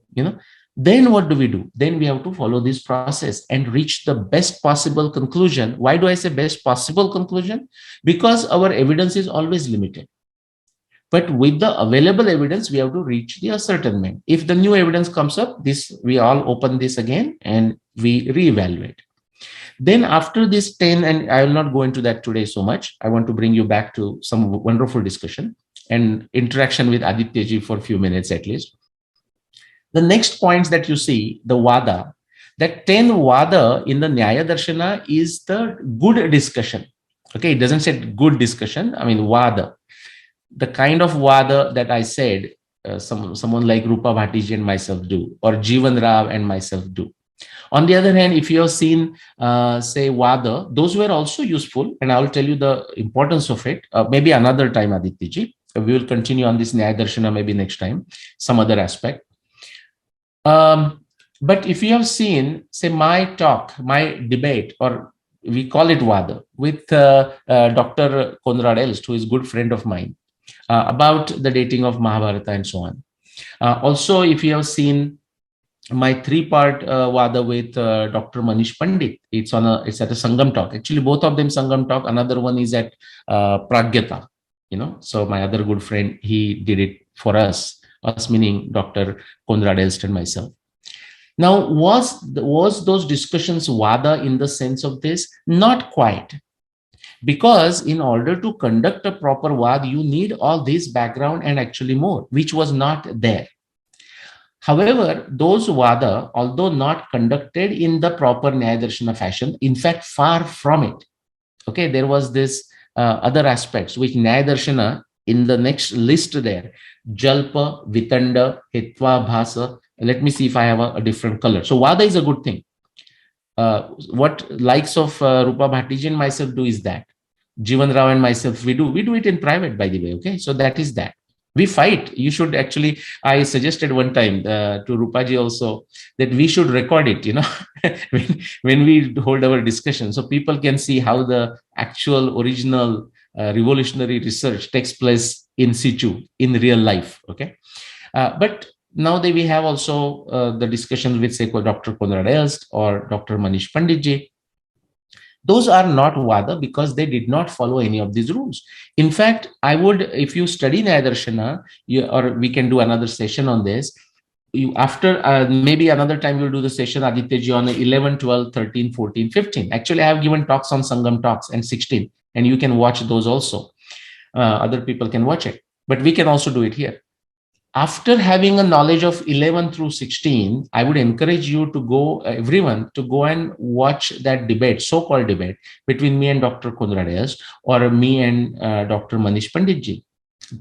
then what do? Then we have to follow this process and reach the best possible conclusion. Why do I say best possible conclusion? Because our evidence is always limited. But with the available evidence, we have to reach the ascertainment. If the new evidence comes up, we all open this again and we reevaluate. Then after this 10, and I will not go into that today so much, I want to bring you back to some wonderful discussion and interaction with Adityaji for a few minutes at least. The next points that you see, the Vada, that 10 Vada in the Nyaya Darshana is the good discussion. Okay, it doesn't say good discussion, I mean Vada. The kind of Vada that I said, someone like Rupa Bhattiji and myself do, or Jeevan Rao and myself do. On the other hand, if you have seen, say, Vada, those were also useful, and I will tell you the importance of it. Maybe another time, Adityaji. We will continue on this Nyaya Darshana maybe next time, some other aspect. But if you have seen, say, my talk, my debate, or we call it Vada, with Dr. Konrad Elst, who is a good friend of mine, about the dating of Mahabharata and so on. Also, if you have seen my three-part Vada with Dr. Manish Pandit, it's at a Sangam talk. Actually, both of them Sangam talk. Another one is at Pragyata. So my other good friend, he did it for us meaning Dr. Konrad Elst and myself. Now, was those discussions Vada in the sense of this? Not quite. Because in order to conduct a proper Vad, you need all this background and actually more, which was not there. However, those Vada, although not conducted in the proper Nyaya Darshana fashion, in fact, far from it. Okay, there was this other aspects which Nyaya Darshana in the next list there, Jalpa, Vitanda, Hitva, Bhasa. Let me see if I have a different color. So Vada is a good thing. What likes of Rupa Bhattiji and myself do is that. Jivan Rao and myself, we do it in private, by the way. Okay, so that is that. We fight. You should actually, I suggested one time to Rupaji also that we should record it, when we hold our discussion, so people can see how the actual original revolutionary research takes place in situ, in real life. Okay. But now that we have also the discussions with, say, Dr. Konrad Elst or Dr. Manish Panditji, those are not Vada because they did not follow any of these rules. In fact, I would, if you study Nyaya Darshana, or we can do another session on this, after maybe another time we'll do the session, Adityaji, on 11, 12, 13, 14, 15. Actually, I have given talks on Sangam talks and 16, and you can watch those also. Other people can watch it, but we can also do it here. After having a knowledge of 11 through 16, I would encourage you to go, everyone, to go and watch that debate, so-called debate between me and Dr. Konrad Elst, or me and Dr. Manish Panditji.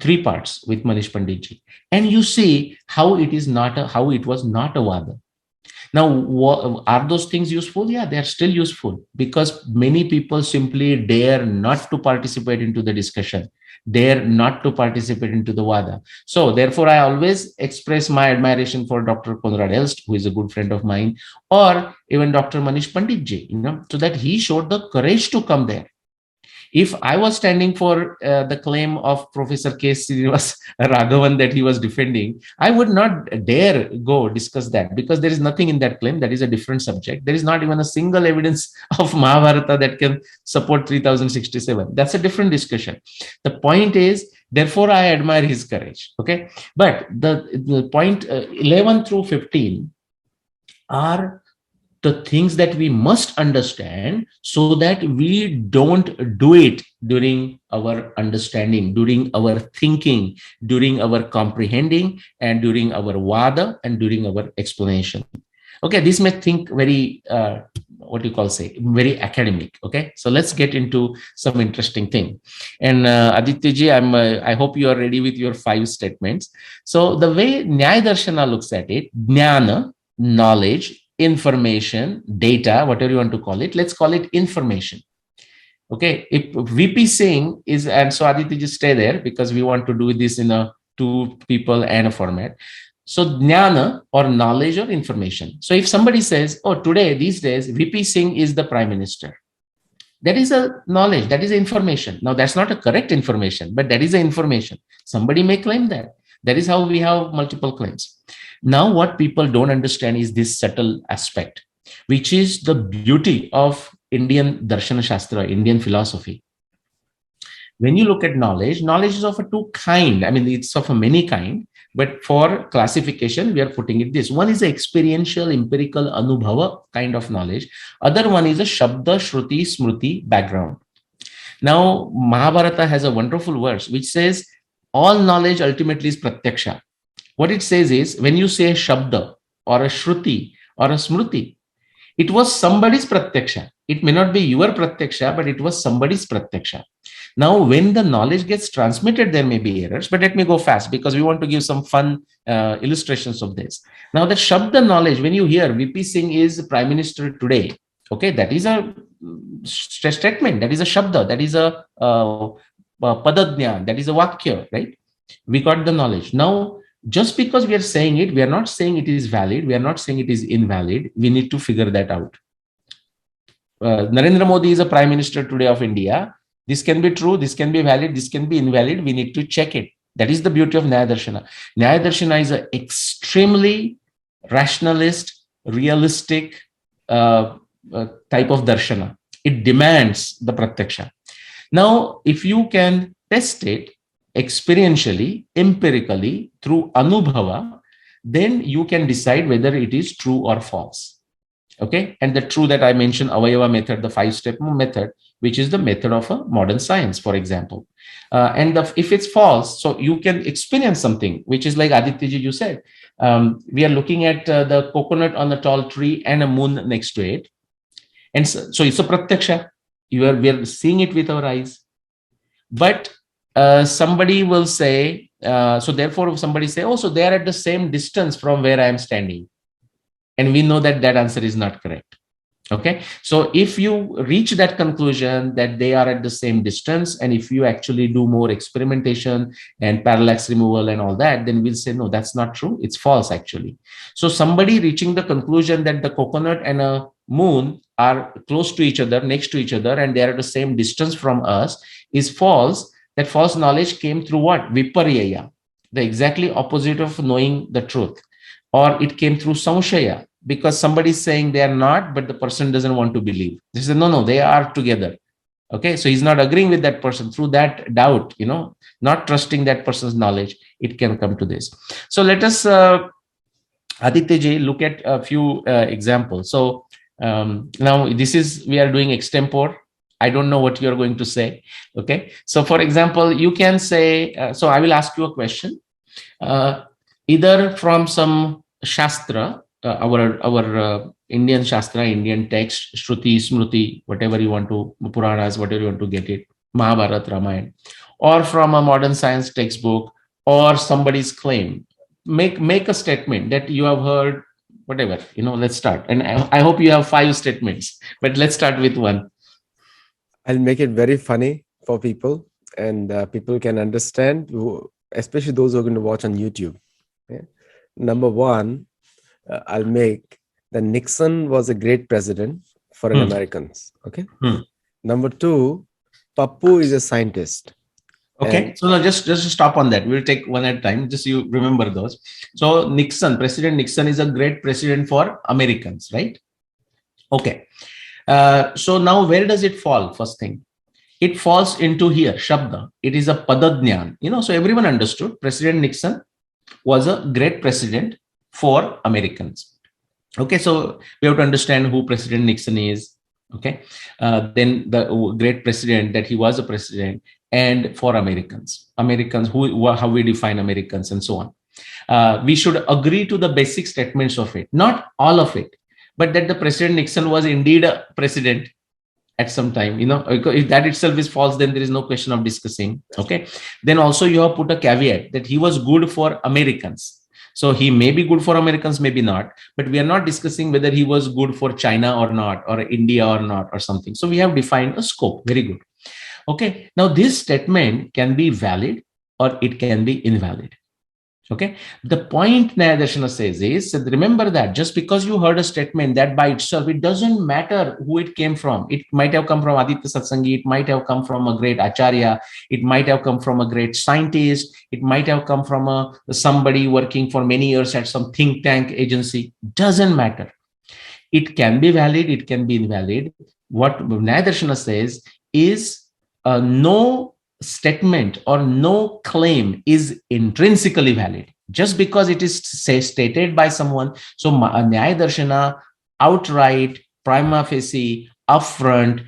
3 parts with Manish Panditji. And you see how it is not how it was not a Vada. Now, are those things useful? Yeah, they are still useful because many people simply dare not to participate into the discussion, dare not to participate into the Vada. So therefore, I always express my admiration for Dr. Konrad Elst, who is a good friend of mine, or even Dr. Manish Panditji, so that he showed the courage to come there. If I was standing for the claim of Professor K. Srinivas Raghavan that he was defending, I would not dare go discuss that because there is nothing in that claim. That is a different subject. There is not even a single evidence of Mahabharata that can support 3067. That's a different discussion. The point is, therefore, I admire his courage. Okay. But the point 11 through 15 are the things that we must understand so that we don't do it during our understanding, during our thinking, during our comprehending, and during our Vada and during our explanation. Okay, this may think very, very academic. Okay, so let's get into some interesting thing. And Adityaji, I hope you are ready with your 5 statements. So the way Nyaya Darshana looks at it, Jnana, knowledge, information, data, whatever you want to call it, let's call it information. Okay, if VP Singh is, and so Aditya, just stay there because we want to do this in a 2 people and a format. So jnana, or knowledge or information. So if somebody says, oh, today, these days, VP Singh is the prime minister, that is a knowledge, that is information. Now that's not a correct information, but that is a information. Somebody may claim that. That is how we have multiple claims. Now, what people don't understand is this subtle aspect, which is the beauty of Indian Darshana Shastra, Indian philosophy. When you look at knowledge, knowledge is of a 2 kind. I mean, it's of a many kind, but for classification, we are putting it this. One is an experiential, empirical, anubhava kind of knowledge. Other one is a Shabda, Shruti, Smruti background. Now, Mahabharata has a wonderful verse which says, all knowledge ultimately is pratyaksha. What it says is, when you say a Shabda or a Shruti or a Smruti, it was somebody's pratyaksha. It may not be your pratyaksha, but it was somebody's pratyaksha. Now, when the knowledge gets transmitted, there may be errors, but let me go fast because we want to give some fun illustrations of this. Now, the Shabda knowledge, when you hear VP Singh is Prime Minister today, okay, that is a statement, that is a Shabda, that is a Padadnya, that is a Vakya, right? We got the knowledge. Now, just because we are saying it, we are not saying it is valid, we are not saying it is invalid, we need to figure that out. Narendra Modi is a prime minister today of India. This can be true, this can be valid, this can be invalid. We need to check it. That is the beauty of Nyaya Darshana. Nyaya Darshana is an extremely rationalist, realistic type of darshana. It demands the pratyaksha. Now, if you can test it experientially, empirically, through anubhava, then you can decide whether it is true or false. Okay, and the true that I mentioned, Avayava method, the 5-step method, which is the method of a modern science, for example. If it's false, so you can experience something, which is like Adityaji, you said, we are looking at the coconut on a tall tree and a moon next to it. And so it's a pratyaksha. We are seeing it with our eyes. But somebody will say, so therefore somebody say, oh, so they are at the same distance from where I am standing. And we know that that answer is not correct. Okay, so if you reach that conclusion that they are at the same distance, and if you actually do more experimentation and parallax removal and all that, then we'll say, no, that's not true. It's false, actually. So somebody reaching the conclusion that the coconut and a moon are close to each other, next to each other, and they are at the same distance from us is false. That false knowledge came through what? Viparyaya, the exactly opposite of knowing the truth. Or it came through samshaya, because somebody is saying they are not, but the person doesn't want to believe. They say, no, they are together. Okay, so he's not agreeing with that person. Through that doubt, not trusting that person's knowledge, it can come to this. So let us, Aditya ji, look at a few examples. So now we are doing extempore. I don't know what you're going to say. Okay, so for example, you can say, so I will ask you a question, either from some Shastra, our Indian Shastra, Indian text, Shruti, Smruti, whatever you want to, Puranas, whatever you want to get it, Mahabharata, Ramayana, or from a modern science textbook, or somebody's claim. Make a statement that you have heard, whatever, let's start. And I hope you have 5 statements, but let's start with one. I'll make it very funny for people, and people can understand, especially those who are going to watch on YouTube. Okay? Number 1, I'll make that Nixon was a great president for an Americans. Okay. Number 2, Pappu is a scientist. Okay, and so now just stop on that. We'll take one at a time. Just you remember those. So President Nixon is a great president for Americans, right? Okay. So now where does it fall? First thing, it falls into here, Shabda. It is a Padadnyan. So everyone understood President Nixon was a great president for Americans. Okay, so we have to understand who President Nixon is. Okay, then the great president, that he was a president, and for Americans, how we define Americans, and so on. We should agree to the basic statements of it, not all of it, but that the President Nixon was indeed a president at some time. If that itself is false, then there is no question of discussing. Okay, then also you have put a caveat that he was good for Americans. So he may be good for Americans, maybe not, but we are not discussing whether he was good for China or not, or India or not, or something. So we have defined a scope. Very good. Okay. Now this statement can be valid or it can be invalid. Okay. The point Nyaya Darshana says is, remember that just because you heard a statement, that by itself, it doesn't matter who it came from. It might have come from Aditya Satsangi. It might have come from a great Acharya. It might have come from a great scientist. It might have come from somebody working for many years at some think tank agency. Doesn't matter. It can be valid. It can be invalid. What Nyaya Darshana says is no statement or no claim is intrinsically valid just because it is stated by someone. So Nyaya Darshana outright, prima facie, upfront,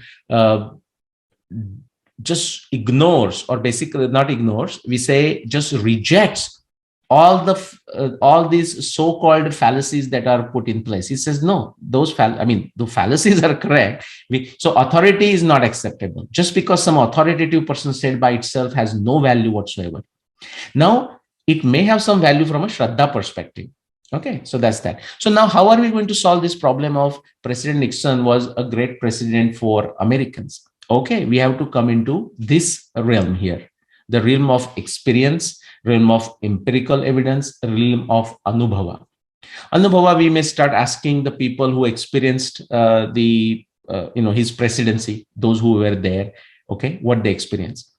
just ignores, or basically not ignores, we say just rejects all these so-called fallacies that are put in place. He says, no, the fallacies are correct. So authority is not acceptable. Just because some authoritative person said by itself has no value whatsoever. Now, it may have some value from a Shraddha perspective. Okay, so that's that. So now how are we going to solve this problem of President Nixon was a great president for Americans? Okay, we have to come into this realm here, the realm of experience, realm of empirical evidence, realm of Anubhava. Anubhava, we may start asking the people who experienced the his presidency, those who were there, okay, what they experience.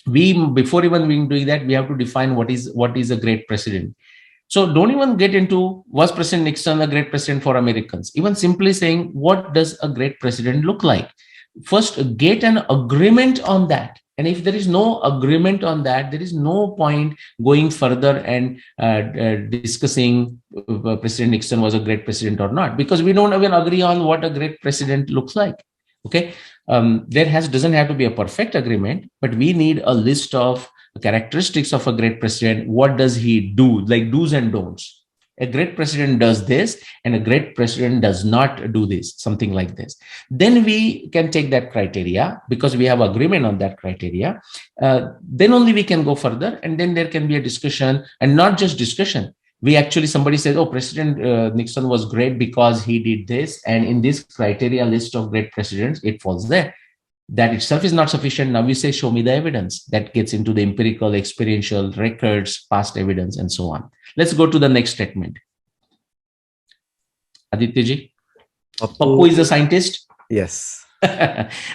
We, before even being doing that, we have to define what is a great president. So don't even get into was President Nixon a great president for Americans. Even simply saying what does a great president look like? First, get an agreement on that. And if there is no agreement on that, there is no point going further and discussing President Nixon was a great president or not, because we don't even agree on what a great president looks like. Okay, there doesn't have to be a perfect agreement, but we need a list of characteristics of a great president. What does he do, like do's and don'ts? A great president does this and a great president does not do this, something like this. Then we can take that criteria, because we have agreement on that criteria. Then only we can go further, and then there can be a discussion, and not just discussion. We actually, somebody says, oh, President Nixon was great because he did this, and in this criteria list of great presidents, it falls there. That itself is not sufficient. Now we say, show me the evidence. That gets into the empirical, experiential records, past evidence, and so on. Let's go to the next statement. Adityaji, Pappu is a scientist? Yes.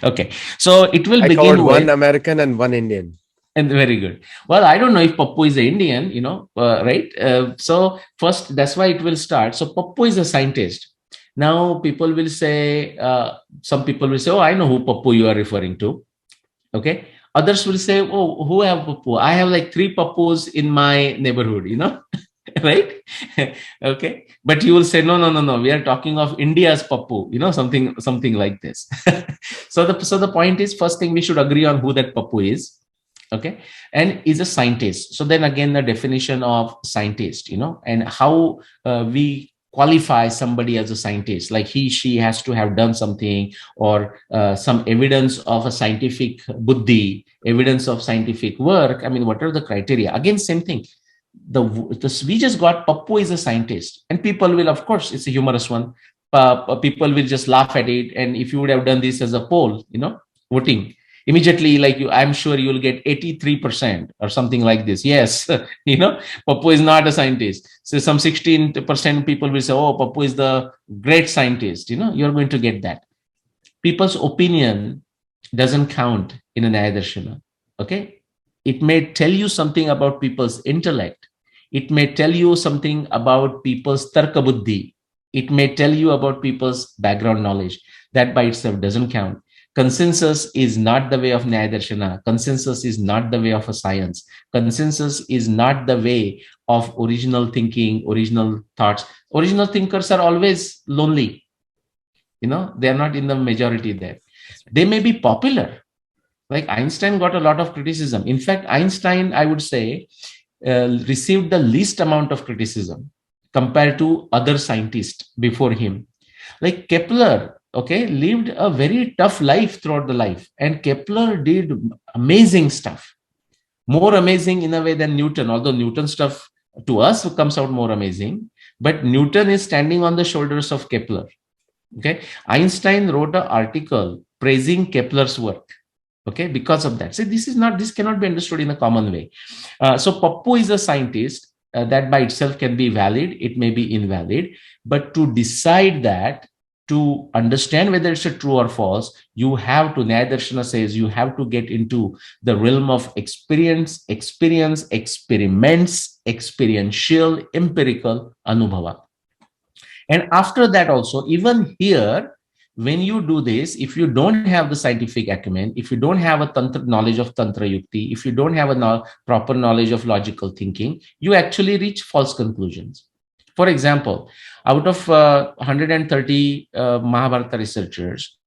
Okay. So it will begin with one American and one Indian. And very good. Well, I don't know if Pappu is an Indian, right? So first, that's why it will start. So Pappu is a scientist. Now people will say, some people will say, oh, I know who Pappu you are referring to. Okay. Others will say, oh, who have Pappu? I have like 3 Pappus in my neighborhood, right? Okay. But you will say, no. We are talking of India's Pappu, something like this. So the point is, first thing, we should agree on who that Pappu is. Okay, and is a scientist. So then again, the definition of scientist, and how we qualify somebody as a scientist, like she has to have done something, or some evidence of a scientific buddhi, evidence of scientific work. I mean, what are the criteria? Again, same thing. We just got Pappu is a scientist, and people will, of course, it's a humorous one. People will just laugh at it. And if you would have done this as a poll, voting, immediately, like I'm sure you'll get 83% or something like this. Yes, Pappu is not a scientist. So some 16% people will say, oh, Pappu is the great scientist. You're going to get that. People's opinion doesn't count in a Nyaya darshana. Okay, it may tell you something about people's intellect. It may tell you something about people's tarka buddhi. It may tell you about people's background knowledge. That by itself doesn't count. Consensus is not the way of Nyaya darshana. Consensus is not the way of a science. Consensus is not the way of original thinking, original thoughts. Original thinkers are always lonely. They are not in the majority there. They may be popular. Like Einstein got a lot of criticism. In fact, Einstein, I would say, received the least amount of criticism compared to other scientists before him. Like Kepler, okay, lived a very tough life throughout the life. And Kepler did amazing stuff. More amazing in a way than Newton, although Newton stuff to us comes out more amazing. But Newton is standing on the shoulders of Kepler. Okay, Einstein wrote an article praising Kepler's work. Okay, because of that. So this cannot be understood in a common way. So Pappu is a scientist. That by itself can be valid. It may be invalid. But to decide that, to understand whether it's a true or false, you have to, Nyaya darshana says, you have to get into the realm of experiments, experiential, empirical, anubhava. And after that also, even here, when you do this, if you don't have the scientific acumen, if you don't have a tantra knowledge of tantra yukti, if you don't have a proper knowledge of logical thinking, you actually reach false conclusions. For example, out of 130 Mahabharata researchers,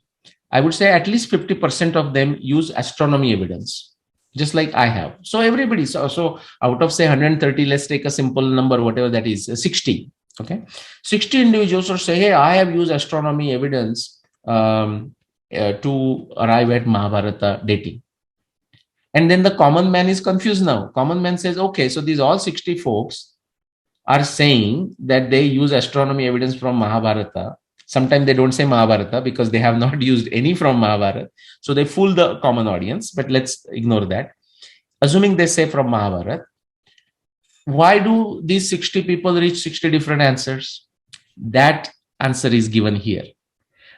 I would say at least 50% of them use astronomy evidence, just like I have. So everybody, so out of say 130, let's take a simple number, whatever that is, 60. Okay, 60 individuals will say, hey, I have used astronomy evidence to arrive at Mahabharata dating. And then the common man is confused now. Common man says, okay, so these all 60 folks are saying that they use astronomy evidence from Mahabharata. Sometimes they don't say Mahabharata because they have not used any from Mahabharata. So they fool the common audience, but let's ignore that. Assuming they say from Mahabharata, why do these 60 people reach 60 different answers? That answer is given here.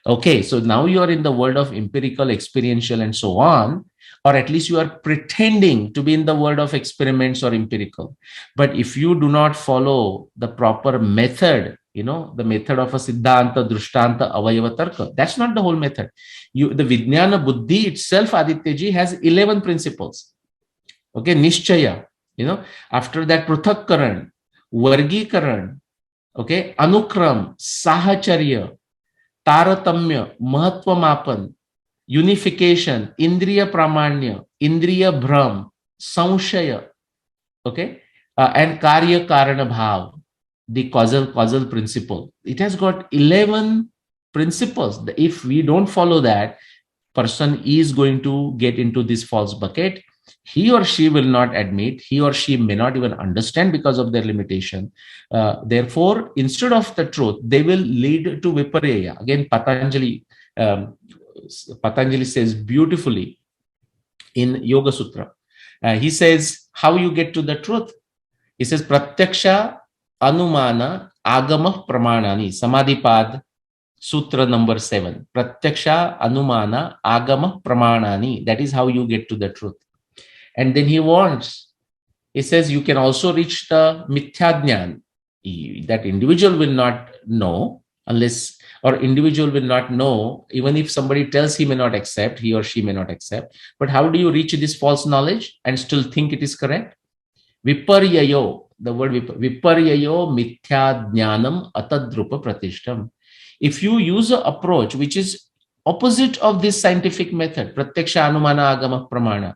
Okay, so now you are in the world of empirical, experiential, and so on, or at least you are pretending to be in the world of experiments or empirical. But if you do not follow the proper method, the method of a Siddhanta, Drishtanta, Avayava Tarka, that's not the whole method. The Vijnana Buddhi itself, Adityaji, has 11 principles. Okay, Nishchaya, after that Pruthakkaran, Vargikaran, okay, Anukram, Sahacharya, तारतम्य, महत्व मापन, unification, indriya pramanya, indriya bhram, samshaya, okay, and karya karana bhav, the causal principle. It has got 11 principles. If we don't follow that, person is going to get into this false bucket. He or she will not admit, he or she may not even understand because of their limitation. Therefore, instead of the truth, they will lead to viparya. Again, um, Patanjali says beautifully in Yoga Sutra. He says, how you get to the truth? He says, Pratyaksha Anumana Agama Pramanani, Samadhipad, Sutra number 7. Pratyaksha Anumana Agama Pramanani. That is how you get to the truth. And then he warns. He says you can also reach the Mithya that individual will not know unless, or individual will not know, even if somebody tells he may not accept, he or she may not accept. But how do you reach this false knowledge and still think it is correct? Viparyayo, the word viparyayo mithya jnanam atadrupa pratishtam. If you use an approach which is opposite of this scientific method, pratyaksha anumana agama pramana,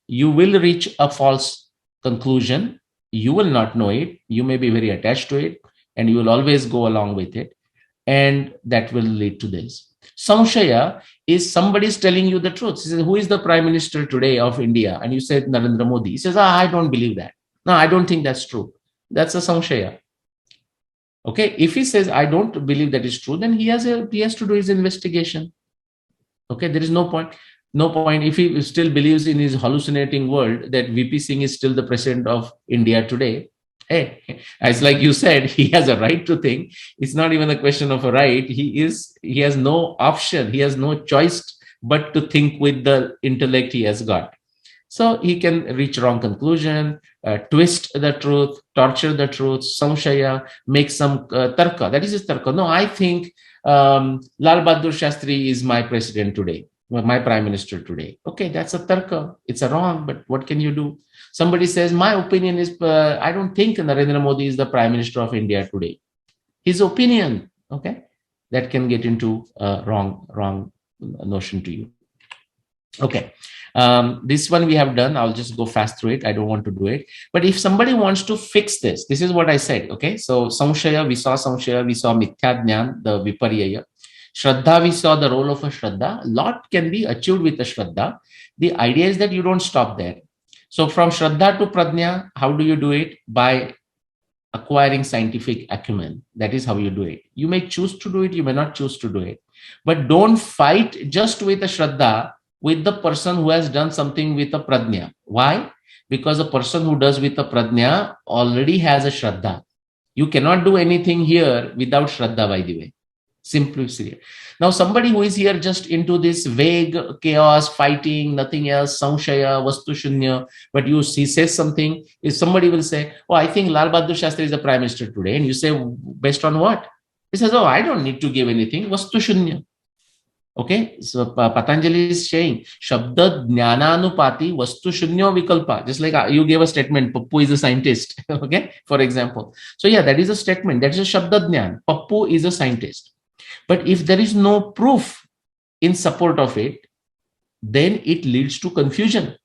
you will reach a false conclusion. You will not know it. You may be very attached to it, and you will always go along with it. And that will lead to this. Samshaya is somebody's telling you the truth. He says, who is the Prime Minister today of India? And you said Narendra Modi. He says, I don't believe that. No, I don't think that's true. That's a Samshaya. Okay. If he says, I don't believe that is true, then he has to do his investigation. Okay. There is no point. No point if he still believes in his hallucinating world that VP Singh is still the president of India today. Hey, as like you said, he has a right to think. It's not even a question of a right. He has no option. He has no choice but to think with the intellect he has got. So he can reach wrong conclusion, twist the truth, torture the truth, samshaya, make some tarka. That is his tarka. No, I think Lal Bahadur Shastri is my president today, my prime minister today. Okay, that's a tarka. It's a wrong, but what can you do? Somebody says, my opinion is, I don't think Narendra Modi is the prime minister of India today. His opinion, okay, that can get into wrong notion to you. Okay. This one we have done. I'll just go fast through it. I don't want to do it. But if somebody wants to fix this is what I said. Okay. So samshaya, we saw mithya jnan, the viparyaya. Shraddha, we saw the role of a Shraddha. A lot can be achieved with a Shraddha. The idea is that you don't stop there. So from Shraddha to Pradnya, how do you do it? By acquiring scientific acumen. That is how you do it. You may choose to do it. You may not choose to do it. But don't fight just with a Shraddha with the person who has done something with a pradnya. Why? Because a person who does with a pradnya already has a shraddha. You cannot do anything here without shraddha, by the way. Simply serious. Now, somebody who is here just into this vague chaos, fighting, nothing else, samshaya, vastu shunya, but he says something, if somebody will say, oh, I think Lal Bahadur Shastri is the prime minister today. And you say, based on what? He says, oh, I don't need to give anything, vastu shunya. Okay, so Patanjali is saying Shabda Jnananupati Vastu Shunyo Vikalpa. Just like you gave a statement, Pappu is a scientist. Okay, for example. So yeah, that is a statement. That is a Shabda Jnan. Pappu is a scientist. But if there is no proof in support of it, then it leads to confusion.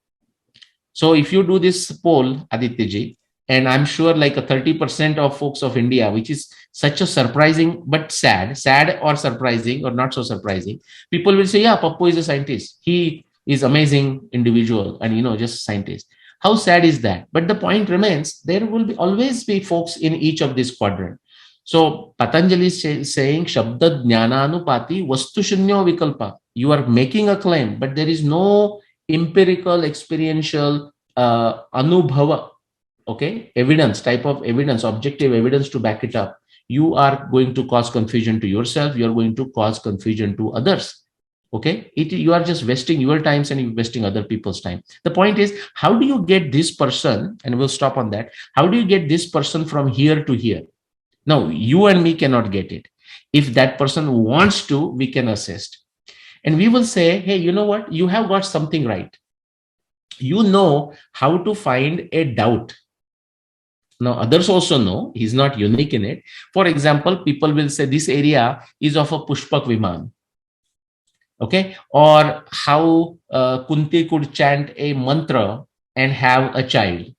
So if you do this poll, Adityaji, and I'm sure like a 30% of folks of India, which is such a surprising but sad or surprising or not so surprising, people will say, yeah, Pappu is a scientist. He is amazing individual and, just scientist. How sad is that? But the point remains, there will always be folks in each of these quadrant. So Patanjali is saying, Shabda Jnananupati Vastu Shunyo Vikalpa. You are making a claim, but there is no empirical, experiential anubhava, okay, evidence, type of evidence, objective evidence to back it up. you are going to cause confusion to yourself. You are going to cause confusion to others. Okay, you are just wasting your times and you're wasting other people's time. The point is, how do you get this person, and we'll stop on that, how do you get this person from here to here? Now you and me cannot get it. If that person wants to, we can assist, and we will say, hey, you know what, you have got something right. You know how to find a doubt. Now others also know, he's not unique in it. For example, people will say this area is of a pushpak viman. Okay, or how Kunti could chant a mantra and have a child.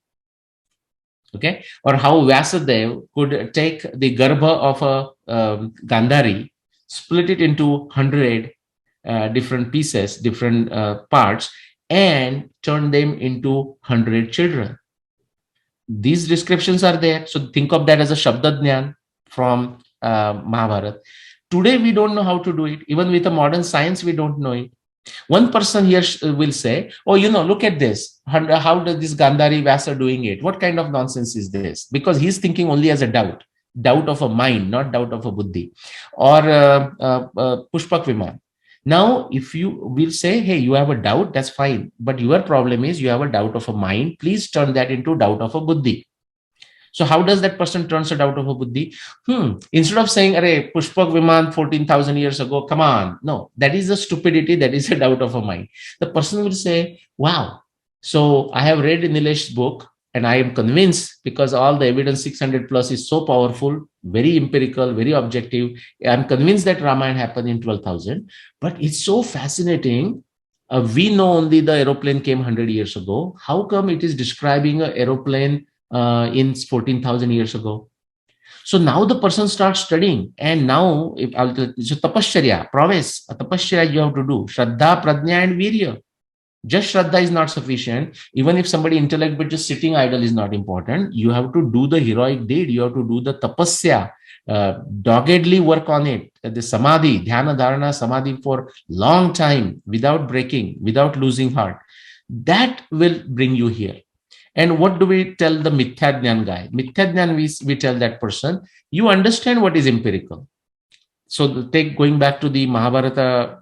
Okay, or how Vyasadev could take the garbha of a Gandhari, split it into 100 different pieces, different parts, and turn them into 100 children. These descriptions are there. So think of that as a Shabda Jnana from Mahabharata. Today, we don't know how to do it. Even with a modern science, we don't know it. One person here will say, oh, look at this. How does this Gandhari Vyasa doing it? What kind of nonsense is this? Because he's thinking only as a doubt of a mind, not doubt of a buddhi. Or Pushpak Viman. Now, if you will say, hey, you have a doubt, that's fine. But your problem is you have a doubt of a mind. Please turn that into doubt of a buddhi. So how does that person turns it out of a buddhi? Instead of saying, "Arey, Pushpak Viman 14,000 years ago, come on." No, that is a stupidity. That is a doubt of a mind. The person will say, wow. So I have read Nilesh's book and I am convinced, because all the evidence 600 plus is so powerful, very empirical, very objective. I'm convinced that Ramayana happened in 12,000, but it's so fascinating. We know only the aeroplane came 100 years ago. How come it is describing an aeroplane in 14,000 years ago? So now the person starts studying, and now so tapasya, prowess, a tapasya you have to do, shraddha, prajna, and virya. Just shraddha is not sufficient. Even if somebody intellect but just sitting idle is not important. You have to do the heroic deed. You have to do the tapasya, doggedly work on it. The samadhi, dhyana, dharana, samadhi for long time without breaking, without losing heart. That will bring you here. And what do we tell the Mithya Jnana guy? Mithya Jnana, we tell that person, you understand what is empirical. So take going back to the Mahabharata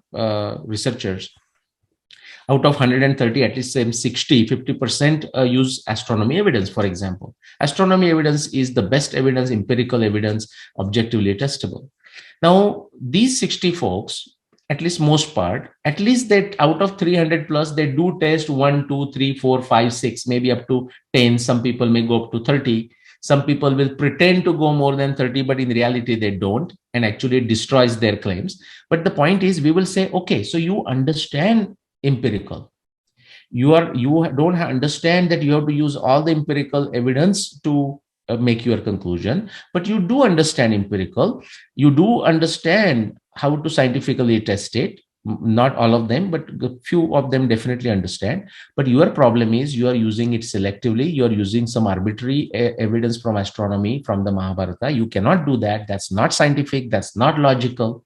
researchers, out of 130, at least 60, 50% use astronomy evidence, for example. Astronomy evidence is the best evidence, empirical evidence, objectively testable. Now, these 60 folks, at least most part, at least that out of 300 plus, they do test 1, 2, 3, 4, 5, 6, maybe up to 10. Some people may go up to 30. Some people will pretend to go more than 30, but in reality, they don't, and actually it destroys their claims. But the point is, we will say, okay, so you understand empirical. You don't understand that you have to use all the empirical evidence to make your conclusion, but you do understand empirical. You do understand how to scientifically test it. Not all of them, but a few of them definitely understand. But your problem is you are using it selectively. You are using some arbitrary evidence from astronomy, from the Mahabharata. You cannot do that. That's not scientific. That's not logical.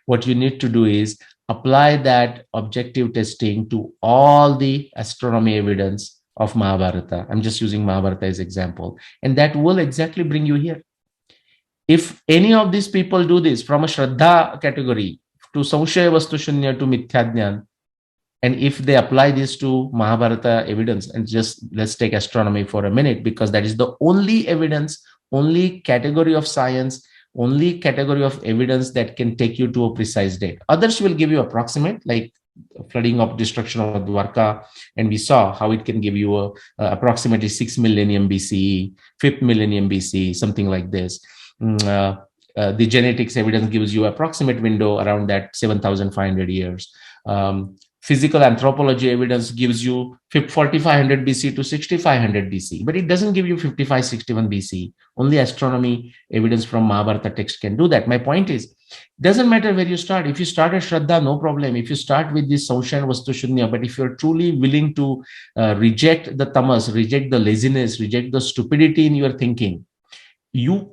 What you need to do is apply that objective testing to all the astronomy evidence of Mahabharata. I'm just using Mahabharata as example, and that will exactly bring you here. If any of these people do this from a Shraddha category to Samshaya Vastu Shunya to Mithya Jnana, and if they apply this to Mahabharata evidence, and just let's take astronomy for a minute, because that is the only evidence, only category of science, only category of evidence that can take you to a precise date. Others will give you approximate, like flooding of destruction of Dwarka, and we saw how it can give you approximately 6 millennium BCE, 5th millennium BCE, something like this. The genetics evidence gives you approximate window around that 7,500 years. Physical anthropology evidence gives you 4,500 BC to 6,500 BC, but it doesn't give you 5561 BC. Only astronomy evidence from Mahabharata text can do that. My point is, doesn't matter where you start. If you start at Shraddha, no problem. If you start with this Samshaya and Vastu Shunya, but if you're truly willing to reject the tamas, reject the laziness, reject the stupidity in your thinking, you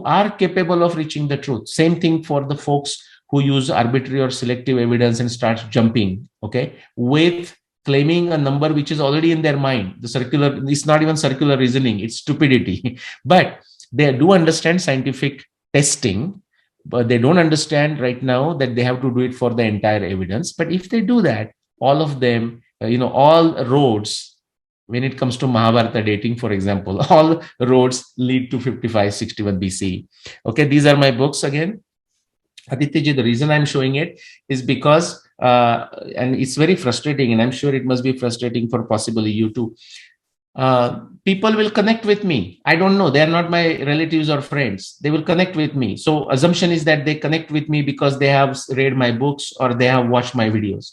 are capable of reaching the truth. Same thing for the folks who use arbitrary or selective evidence and starts jumping, okay, with claiming a number which is already in their mind. It's not even circular reasoning, it's stupidity. But they do understand scientific testing, but they don't understand right now that they have to do it for the entire evidence. But if they do that, all of them, all roads, when it comes to Mahabharata dating, for example, all roads lead to 5561 BC. Okay, these are my books again. Aditya, the reason I'm showing it is because, and it's very frustrating, and I'm sure it must be frustrating for possibly you too. People will connect with me. I don't know. They are not my relatives or friends. They will connect with me. So assumption is that they connect with me because they have read my books or they have watched my videos.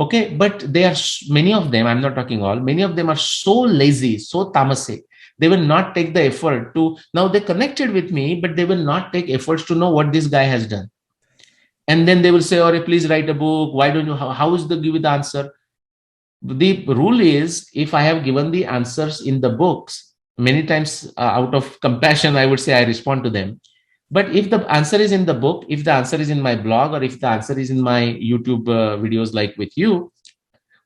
Okay, but they are many of them. I'm not talking all. Many of them are so lazy, so tamasic. They will not take the effort to. Now they connected with me, but they will not take efforts to know what this guy has done. And then they will say, "Oh, please write a book. Why don't you? How is the give the answer?" The rule is, if I have given the answers in the books, many times out of compassion, I would say I respond to them. But if the answer is in the book, if the answer is in my blog, or if the answer is in my YouTube videos like with you,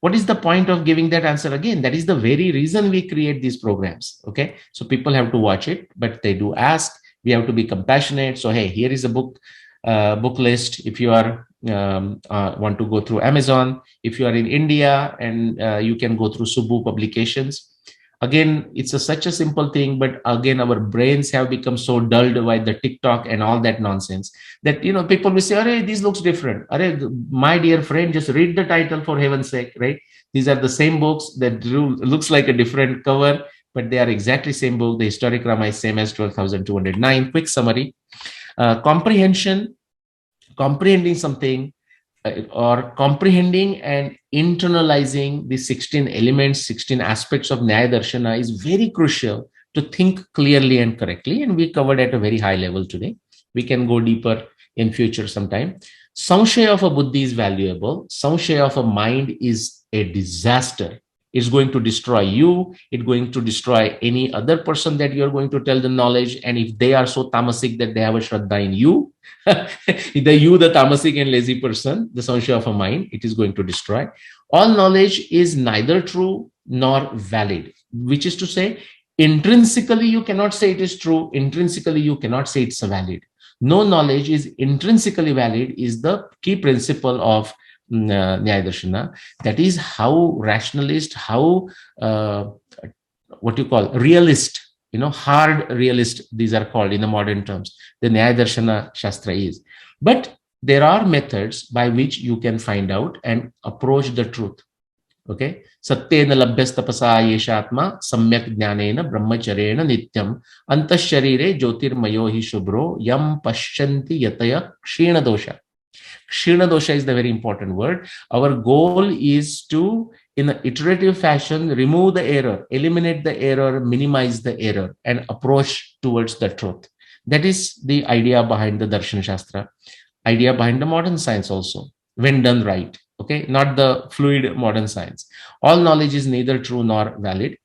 what is the point of giving that answer again? That is the very reason we create these programs. Okay, so people have to watch it, but they do ask. We have to be compassionate. So hey, here is a book list. If you are want to go through Amazon, if you are in India, and you can go through Subbu publications. Again, it's such a simple thing, but again, our brains have become so dulled by the TikTok and all that nonsense that people will say, "Arey, this looks different." Arey, my dear friend, just read the title for heaven's sake, right? These are the same books that looks like a different cover, but they are exactly same book. The historic Rama is same as 12,209. Quick summary: comprehending something, or comprehending and internalizing the 16 elements, 16 aspects of Nyaya Darshana is very crucial to think clearly and correctly. And we covered at a very high level today. We can go deeper in future sometime. Samshaya of a buddhi is valuable. Samshaya of a mind is a disaster. It's going to destroy you. It's going to destroy any other person that you're going to tell the knowledge. And if they are so tamasic that they have a shraddha in you, the tamasic and lazy person, the samshaya of a mind, it is going to destroy. All knowledge is neither true nor valid, which is to say, intrinsically you cannot say it is true. Intrinsically you cannot say it's valid. No knowledge is intrinsically valid is the key principle of Nyaya Darshana. That is how rationalist, how what you call realist, hard realist, these are called in the modern terms, the Nyaya Darshana Shastra is. But there are methods by which you can find out and approach the truth. Okay, satyena labhyastapasa yeshatma samyak jnanena brahmacharena nityam antasharire jyotirmayo hi shubro yam pashyanti yataya kshina dosha. Kshina dosha is the very important word. Our goal is to, in an iterative fashion, remove the error, eliminate the error, minimize the error, and approach towards the truth. That is the idea behind the Darshan Shastra, idea behind the modern science also, when done right. Okay, not the fluid modern science. All knowledge is neither true nor valid.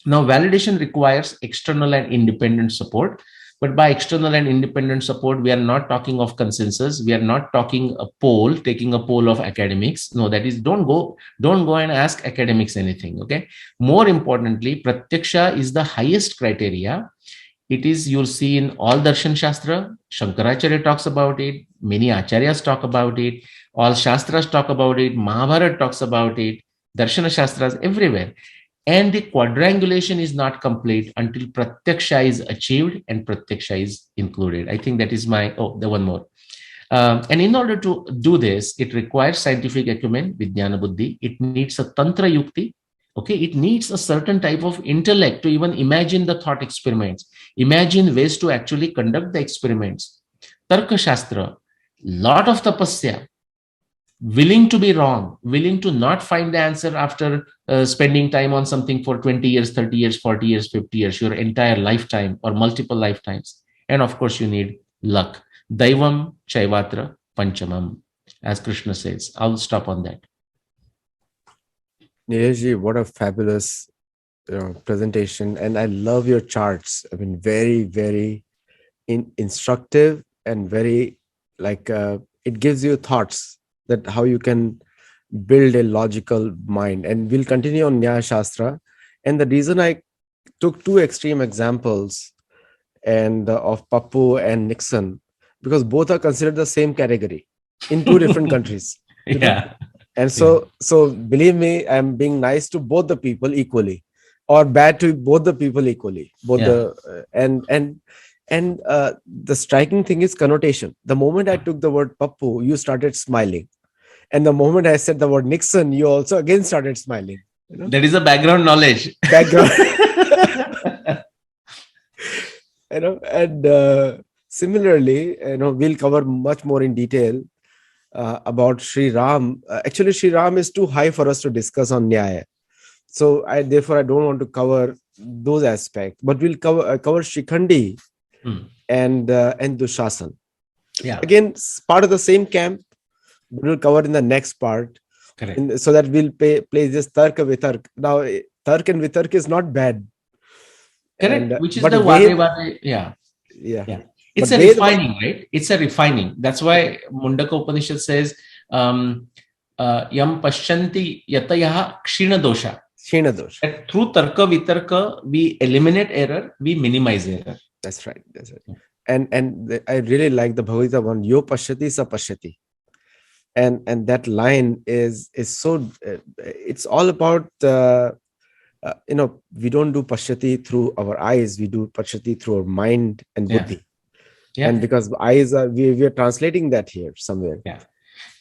Now, validation requires external and independent support. But by external and independent support, we are not talking of consensus. We are not talking taking a poll of academics. No, that is, don't go and ask academics anything. Okay. More importantly, pratyaksha is the highest criteria. It is, you'll see in all Darshan Shastra, Shankaracharya talks about it, many Acharyas talk about it, all Shastras talk about it, Mahabharata talks about it, Darshana Shastras everywhere. And the quadrangulation is not complete until pratyaksha is achieved and pratyaksha is included. I think that is the one more. And in order to do this, it requires scientific acumen, vijnana buddhi. It needs a tantra yukti. Okay, it needs a certain type of intellect to even imagine the thought experiments, imagine ways to actually conduct the experiments. Tarka Shastra, lot of tapasya, willing to be wrong, willing to not find the answer after spending time on something for 20 years, 30 years, 40 years, 50 years, your entire lifetime or multiple lifetimes. And of course, you need luck. Daivam Chaivatra Panchamam, as Krishna says. I'll stop on that. Nileshji, what a fabulous presentation. And I love your charts. I mean, very, very instructive and very it gives you thoughts that how you can build a logical mind. And we'll continue on Nyaya Shastra. And the reason I took two extreme examples and of Pappu and Nixon, because both are considered the same category in two different countries. Yeah. And Yeah. so believe me, I'm being nice to both the people equally, or bad to both the people equally. Both Yeah. the the striking thing is connotation. The moment I took the word Pappu, you started smiling, and the moment I said the word Nixon, you also again started smiling. That is a background knowledge. Background. And similarly, we'll cover much more in detail about Sri Ram. Actually, Sri Ram is too high for us to discuss on Nyaya. So therefore I don't want to cover those aspects, but we'll cover Shikhandi Hmm. and Dushasan. Yeah. Again, part of the same camp, but we'll cover in the next part, Correct. so that we'll play this Tarka Vitark. Now, Tark and Vitark is not bad, Correct. and Which is but the Ved, Vade. Yeah. yeah, Yeah. but It's a Ved, refining, right? It's a refining. That's why Mundaka Upanishad says, Yam Pashyanti Yatayaha Kshina Dosha. Shena Dosh. That through Tarka Vitarka, we eliminate error, we minimize error. That's right. That's right. And I really like the Bhagavad Gita one. Yo pashyati sa pashyati. And that line is so. It's all about. We don't do pashyati through our eyes. We do pashyati through our mind and Yeah. buddhi. Yeah. And because eyes are, we are translating that here somewhere. Yeah.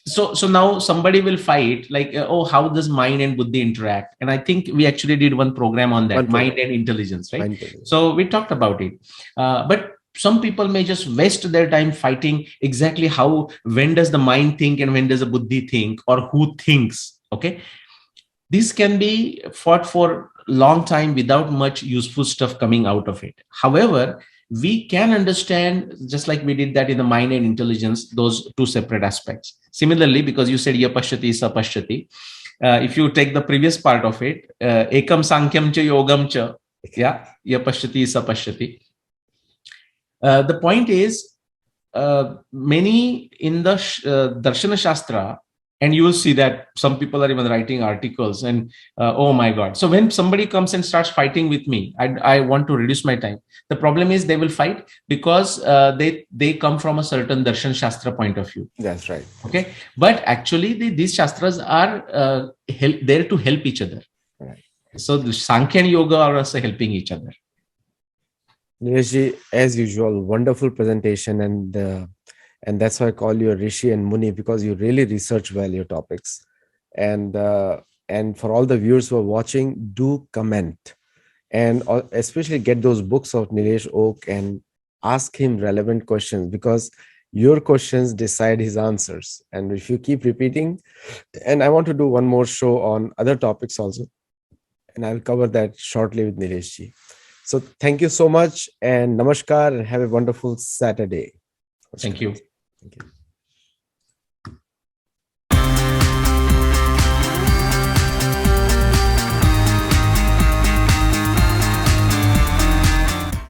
So now somebody will fight like, oh, how does mind and buddhi interact? And I think we actually did one program on that, One program. mind and intelligence, right? Mind buddhi. So we talked about it. But some people may just waste their time fighting exactly how, when does the mind think and when does the buddhi think, or who thinks. Okay. This can be fought for a long time without much useful stuff coming out of it. However, we can understand, just like we did that in the mind and intelligence, those two separate aspects. Similarly, because you said yapashyati sapashyati, if you take the previous part of it, ekam sankyam cha yogam cha, yeah, yapashyati sapashyati. The point is, many in the darshana shastra, and you will see that some people are even writing articles, and oh my god. So when somebody comes and starts fighting with me, I want to reduce my time. The problem is they will fight because they come from a certain darshan shastra point of view. That's right. Okay, but actually these shastras are there to help each other. Right. So the Sankhya and Yoga are also helping each other. Nileshji, as usual, wonderful presentation, and that's why I call you a Rishi and Muni, because you really research well your topics. And for all the viewers who are watching, do comment, and especially get those books of Nilesh Oak and ask him relevant questions, because your questions decide his answers. And if you keep repeating, and I want to do one more show on other topics also, and I'll cover that shortly with Nileshji. So thank you so much, and namaskar, and have a wonderful Saturday. Thank you. Thank you.